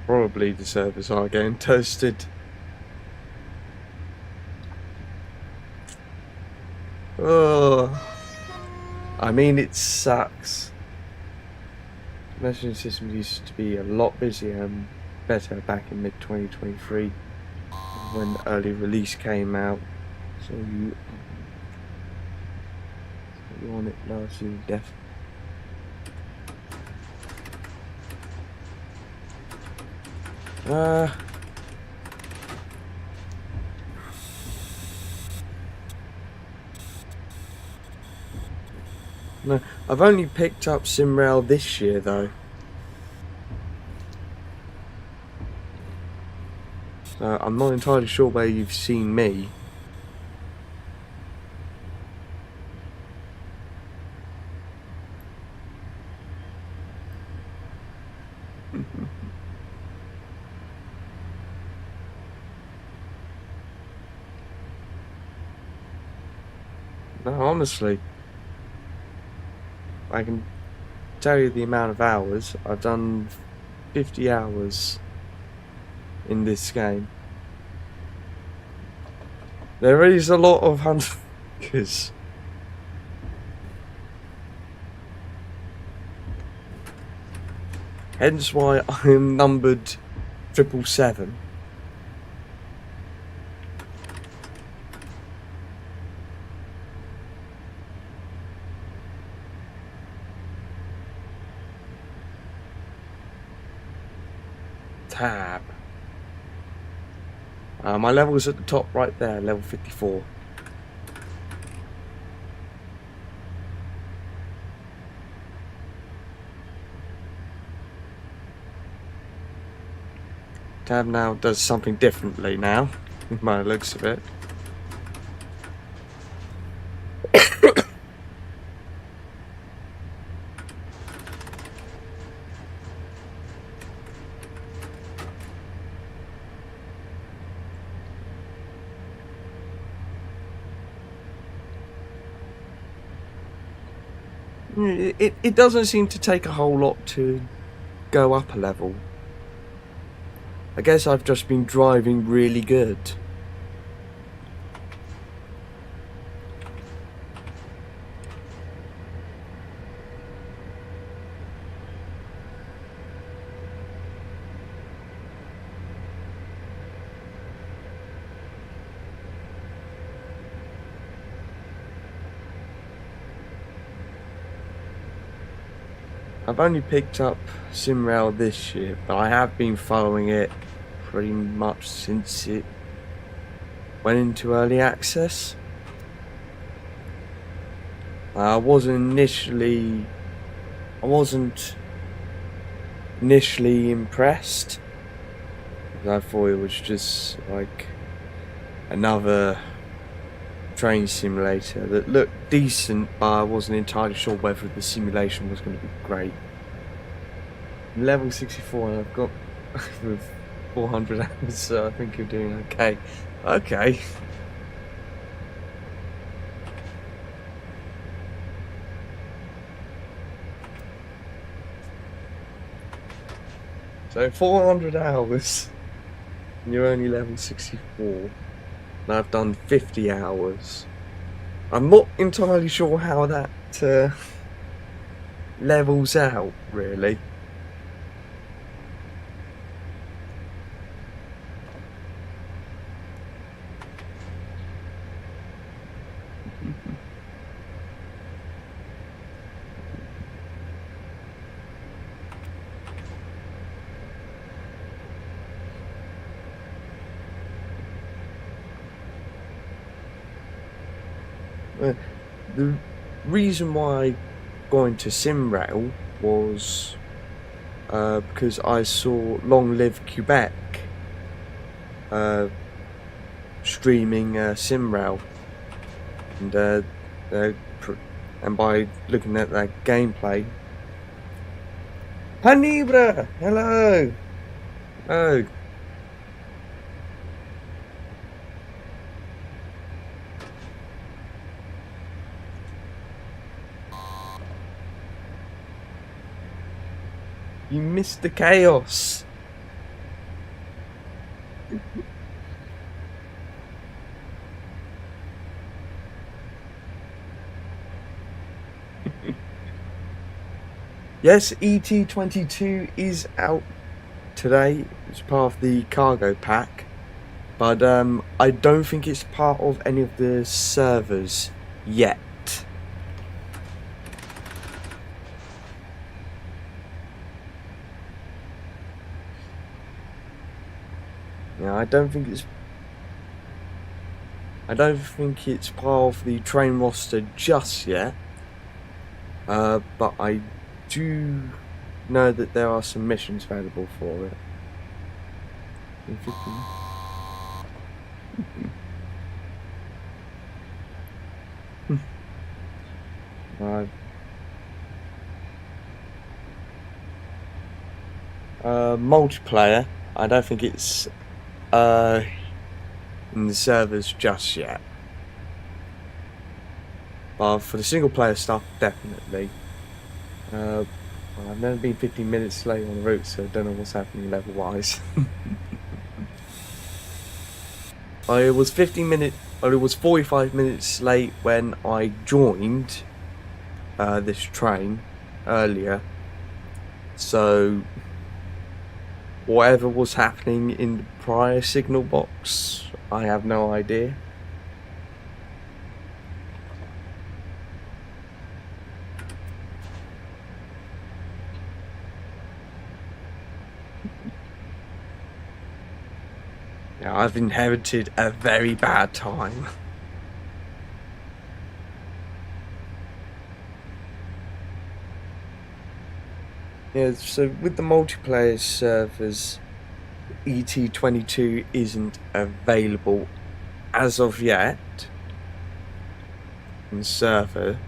Probably the servers are getting toasted. Oh, I mean, it sucks. The messaging system used to be a lot busier and better back in mid-2023 when the early release came out. So you want it last you definitely. No, I've only picked up SimRail this year though. So I'm not entirely sure where you've seen me. No, honestly. I can tell you the amount of hours. I've done 50 hours in this game. There is a lot of hunters. Hence why I'm numbered 777. Tab. My level is at the top right there, level 54. Tab now does something differently now, by the looks of it. It doesn't seem to take a whole lot to go up a level. I guess I've just been driving really good. I've only picked up SimRail this year, but I have been following it pretty much since it went into early access. I wasn't initially impressed. I thought it was just like another train simulator that looked decent, but I wasn't entirely sure whether the simulation was going to be great. Level 64 and I've got over 400 hours, so I think you're doing okay. Okay. So 400 hours and you're only level 64. And I've done 50 hours. I'm not entirely sure how that levels out, really. The reason why I got into SimRail was because I saw Long Live Quebec streaming SimRail, and and by looking at that gameplay, Hanibra, hello, oh. You missed the chaos. Yes, ET22 is out today. It's part of the cargo pack, but I don't think it's part of any of the servers yet. Yeah, I don't think it's part of the train roster just yet. But I do know that there are some missions available for it. Multiplayer, I don't think it's in the servers just yet. But for the single player stuff, definitely. I've never been 15 minutes late on the route, so I don't know what's happening level wise. I was 45 minutes late when I joined this train earlier. So whatever was happening in the prior signal box, I have no idea. Yeah, I've inherited a very bad time. Yeah, so with the multiplayer servers, ET22 isn't available as of yet in the server.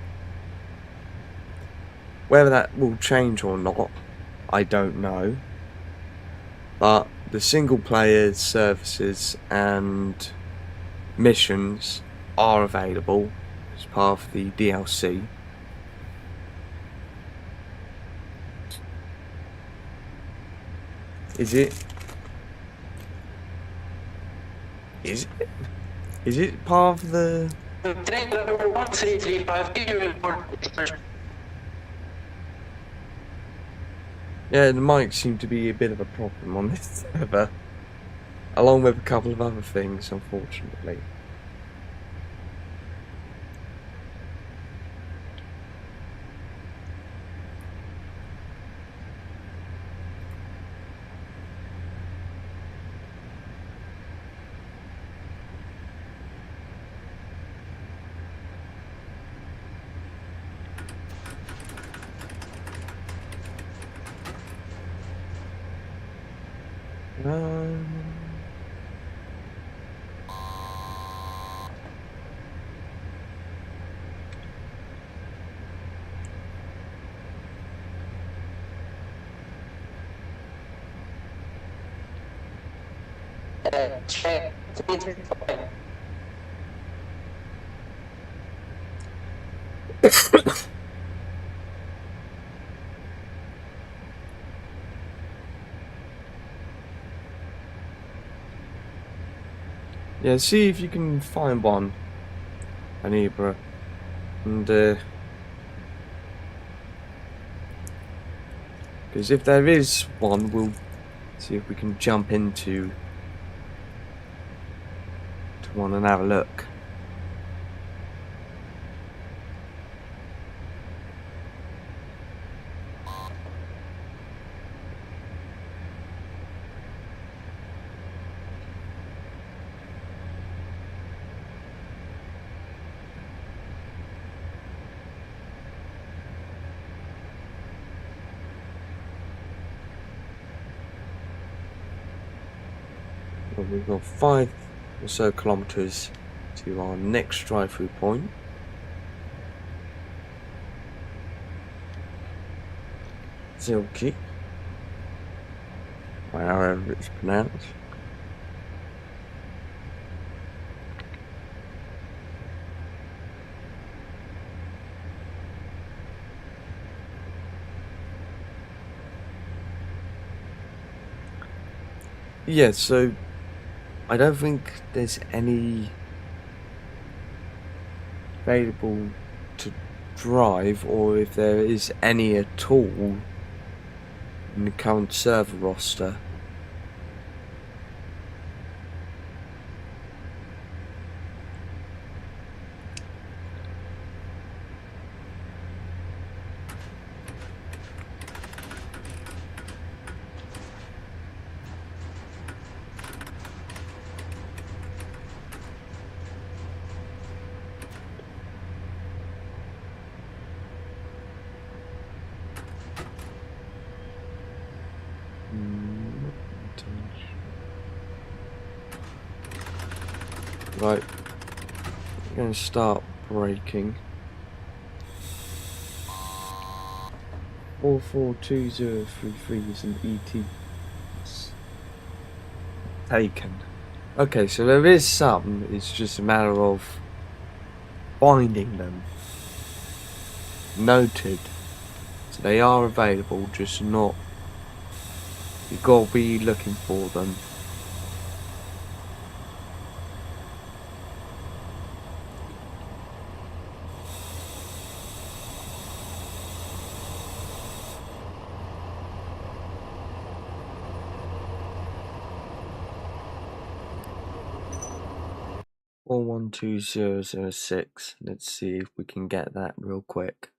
Whether that will change or not, I don't know. But the single player services and missions are available as part of the DLC. Is it part of the... Train driver 1335, give you report. Yeah, the mic seemed to be a bit of a problem on this server, along with a couple of other things, unfortunately. Train 335. Yeah, see if you can find one, Anibra, and because if there is one, we'll see if we can jump into one and have a look. Well, we've got 5 or so kilometers to our next drive-through point. Zilki, or however it's pronounced. Yeah, so I don't think there's any available to drive, or if there is any at all in the current server roster. Right, I'm going to start braking. 442033 is an ET taken. Okay, so there is some, it's just a matter of finding them. Noted. So they are available, just not. You've got to be looking for them. Four 12006. Let's see if we can get that real quick.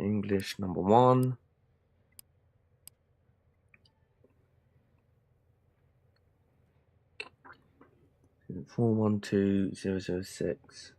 English number 1. Four 12006.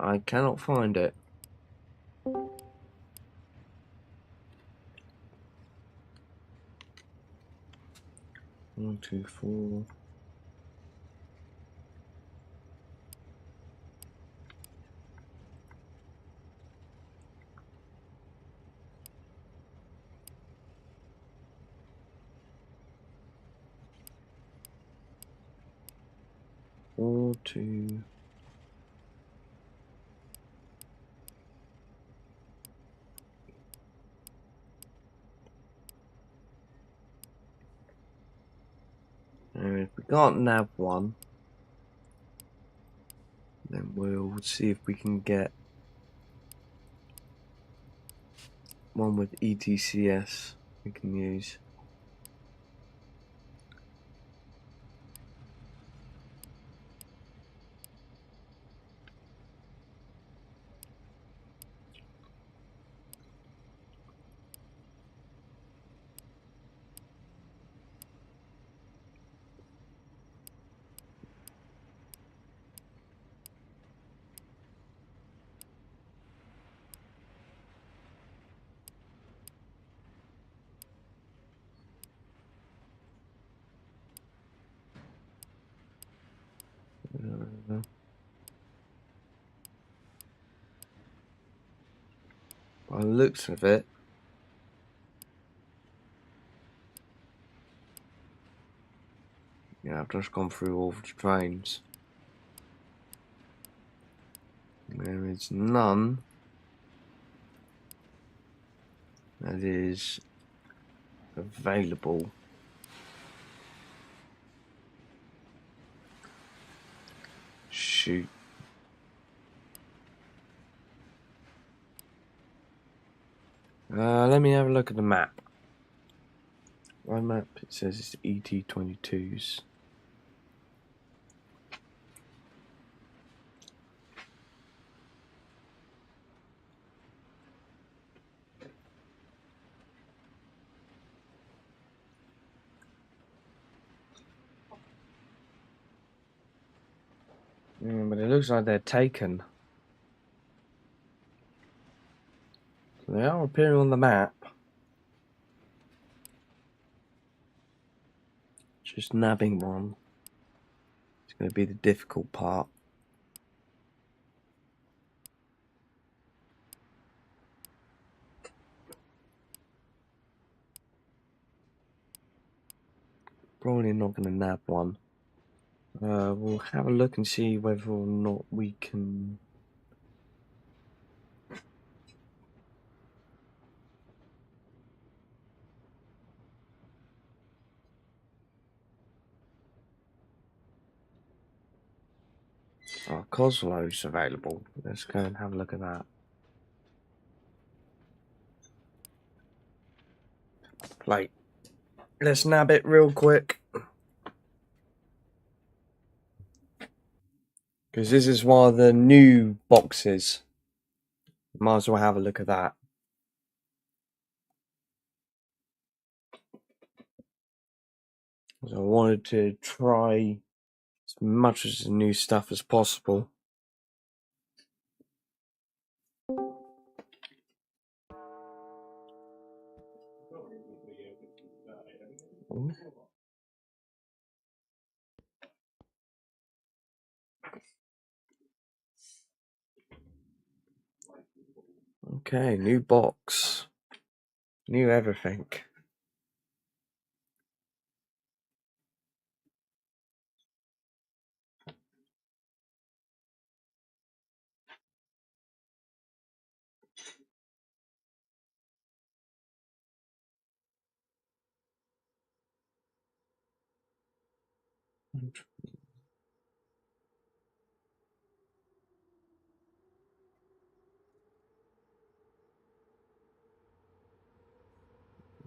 I cannot find it. One, two, four. Four, two. If we can't nab one, then we'll see if we can get one with ETCS we can use. By the looks of it, yeah, I've just gone through all the trains. There is none that is available. Shoot. Let me have a look at the map. My map, it says it's ET22s. But it looks like they're taken. So they are appearing on the map. Just nabbing one. It's going to be the difficult part. Probably not going to nab one. We'll have a look and see whether or not we can. Oh, Coslo's available. Let's go and have a look at that. Plate. Let's nab it real quick. Because this is one of the new boxes. Might as well have a look at that. So I wanted to try as much of the new stuff as possible. Ooh. Okay, new box. New everything.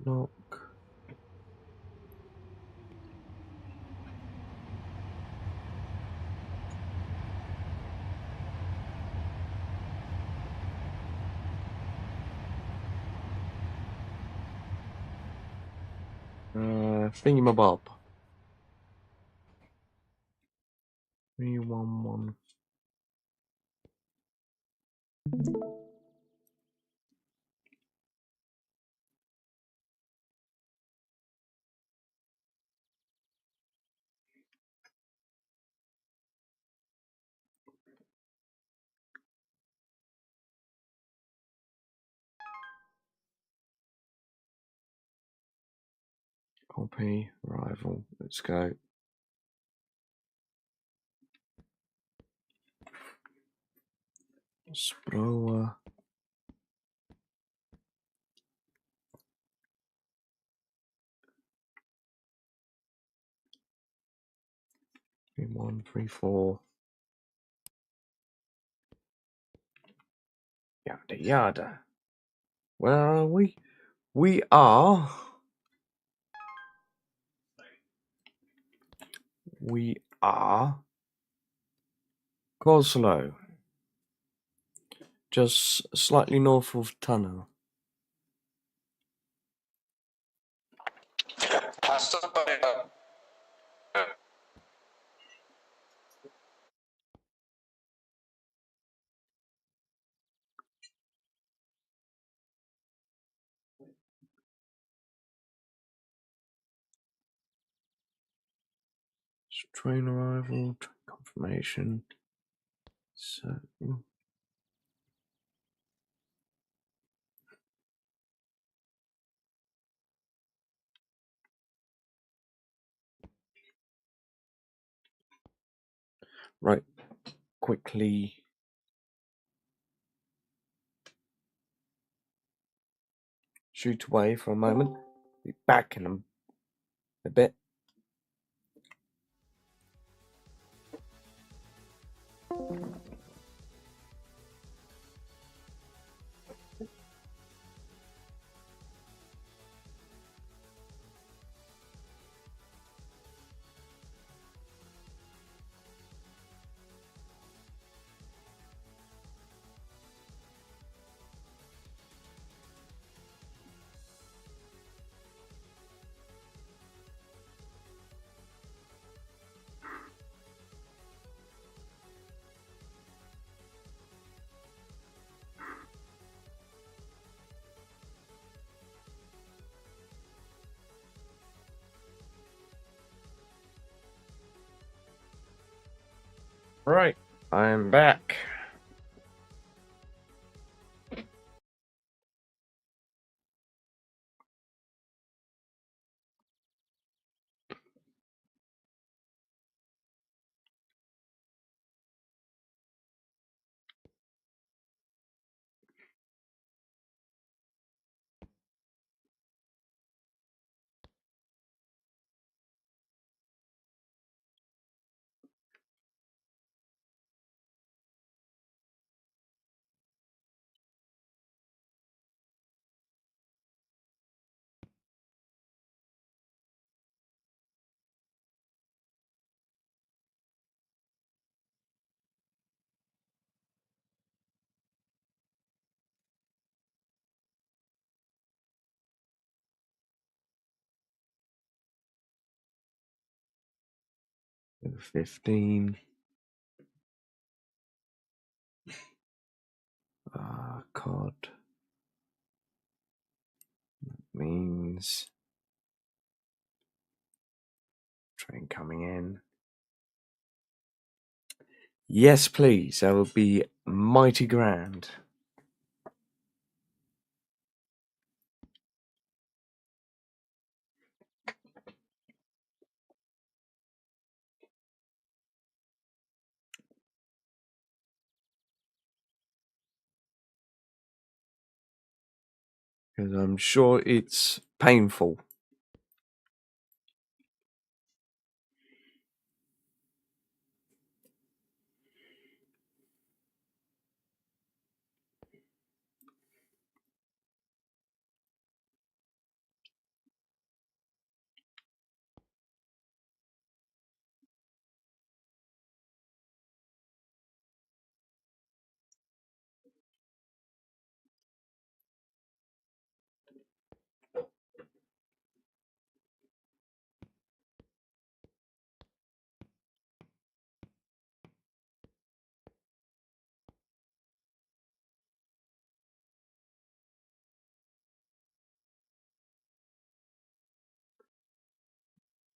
Lock. Thingamabob. 311. Copy. Arrival. Let's go. Sprower. Three, 1, 3, 4. Yada yada. Where are we? We are. We are. Coslow. Just slightly north of Tunnel. Train arrival, train confirmation. So, right, quickly. Shoot away for a moment. Be back in a bit. Right, I'm back. Number 15. Cod means train coming in. Yes, please. That would be mighty grand. Because I'm sure it's painful.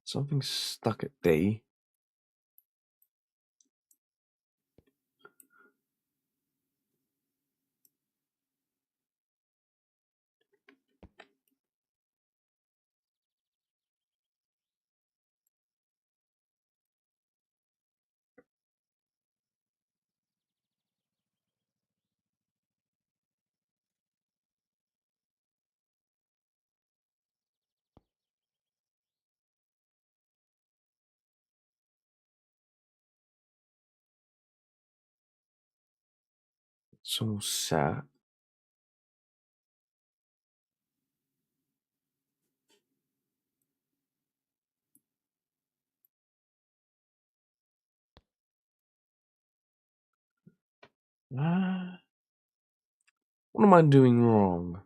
Something's stuck at D. It's all set. What am I doing wrong?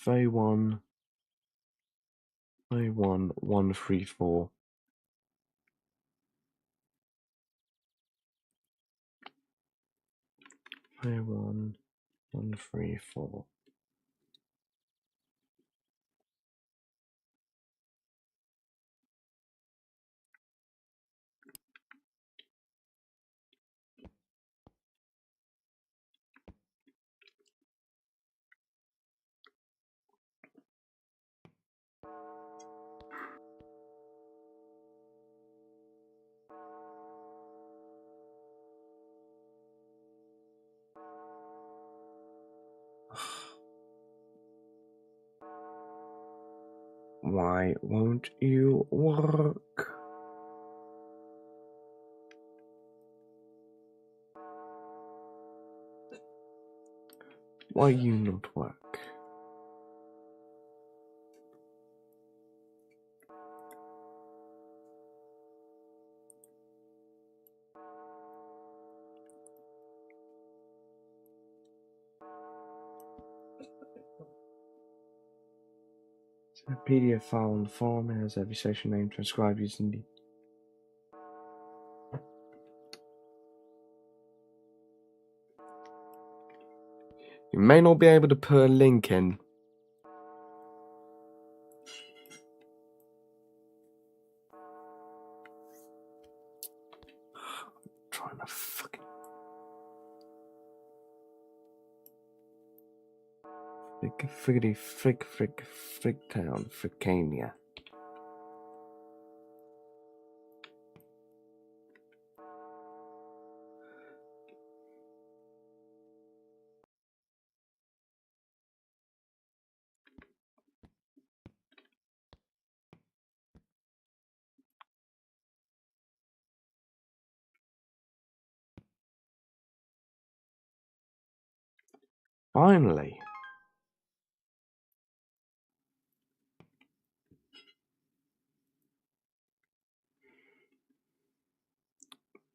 A1, A1, 134. A1, 134. Why won't you work? Why you not work? A PDF file on the form has every station name transcribed using the. You may not be able to put a link in. Trying to fucking. Fricktown, Frickania. Finally.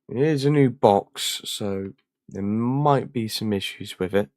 It is a new box, so there might be some issues with it.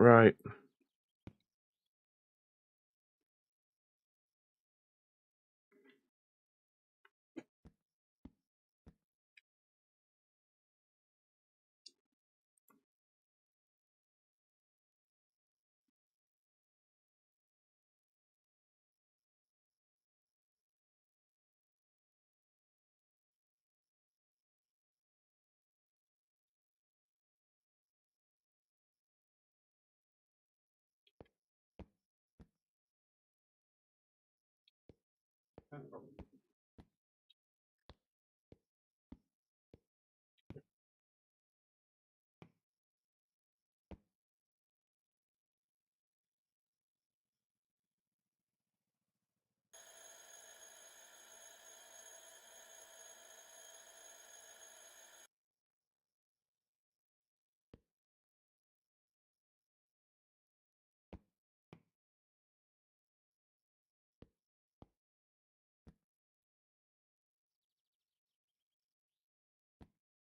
Right.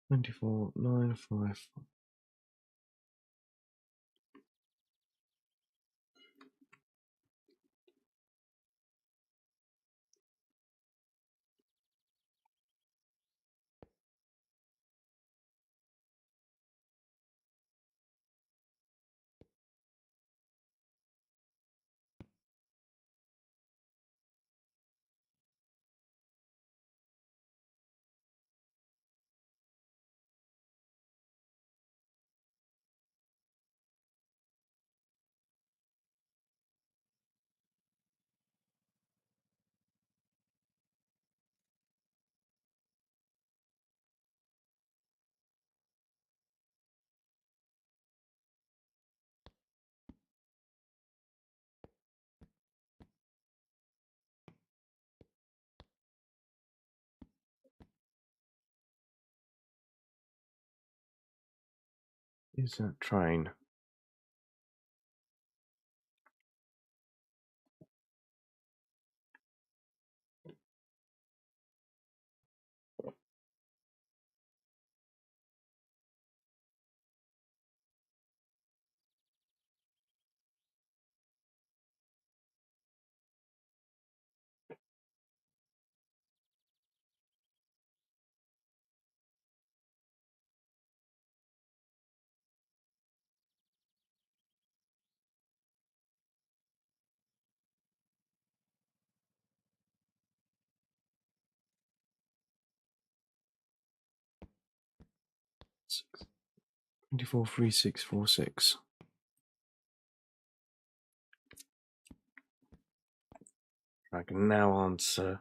$24, 955. Is that train? Six. 243646. I can now answer.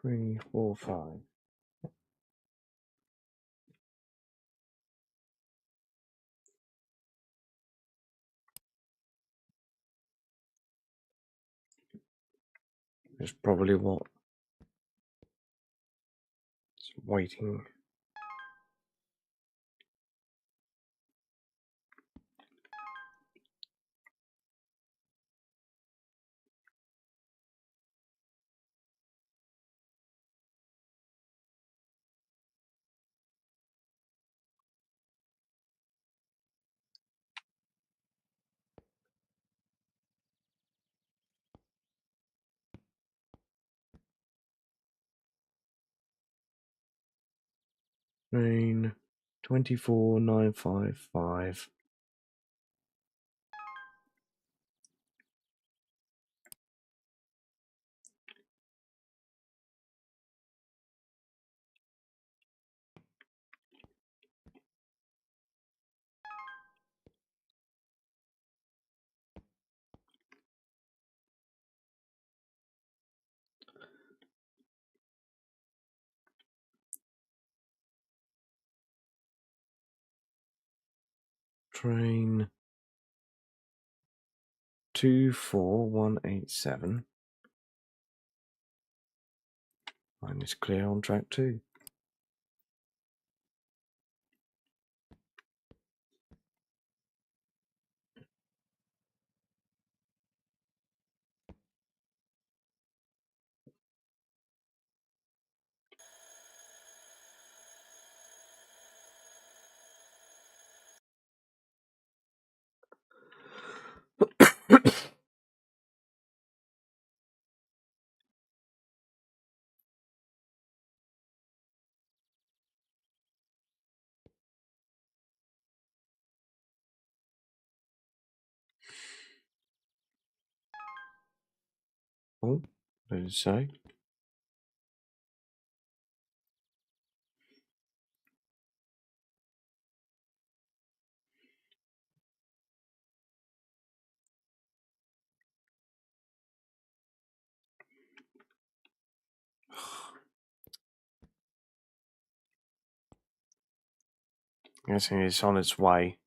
Three, four, five. It's probably what it's waiting. Train 24955. Train 24187. Line is clear on track 2. Oh, what did it say? Guessing it's on its way.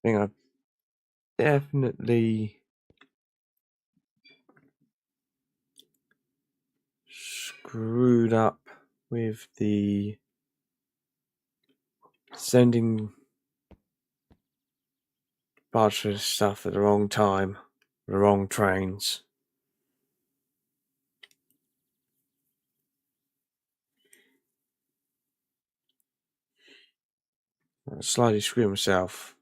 I think I've definitely screwed up with the sending bunch of stuff at the wrong time, the wrong trains. I slightly screwed myself.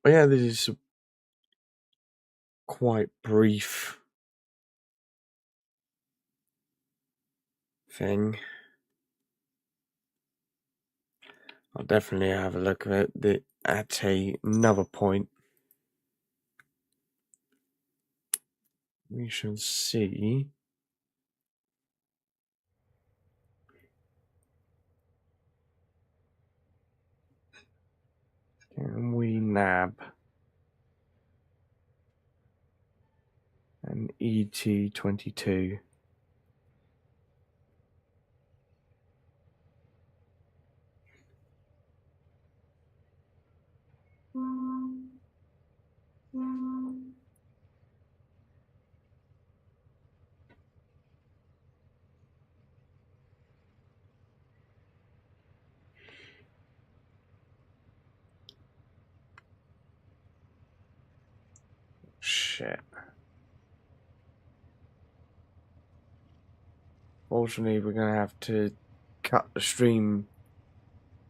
But yeah, this is a quite brief thing. I'll definitely have a look at it at another point. We shall see. Can we nab an ET22? Shit. Fortunately, we're going to have to cut the stream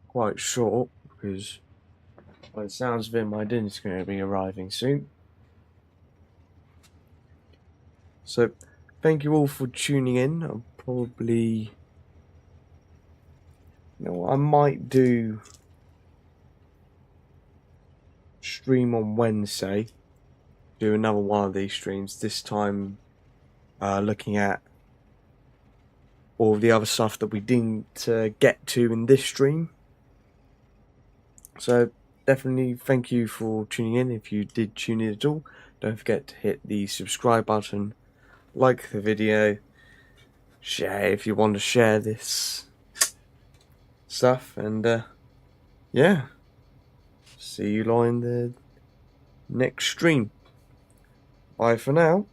quite short because By the sounds of it, my dinner's going to be arriving soon. So, thank you all for tuning in. I'll probably... You know what, I might do... stream on Wednesday. Do another one of these streams. This time, looking at all the other stuff that we didn't get to in this stream. So, definitely thank you for tuning in. If you did tune in at all, don't forget to hit the subscribe button, like the video, share if you want to share this stuff, and yeah, see you all in the next stream. Bye for now.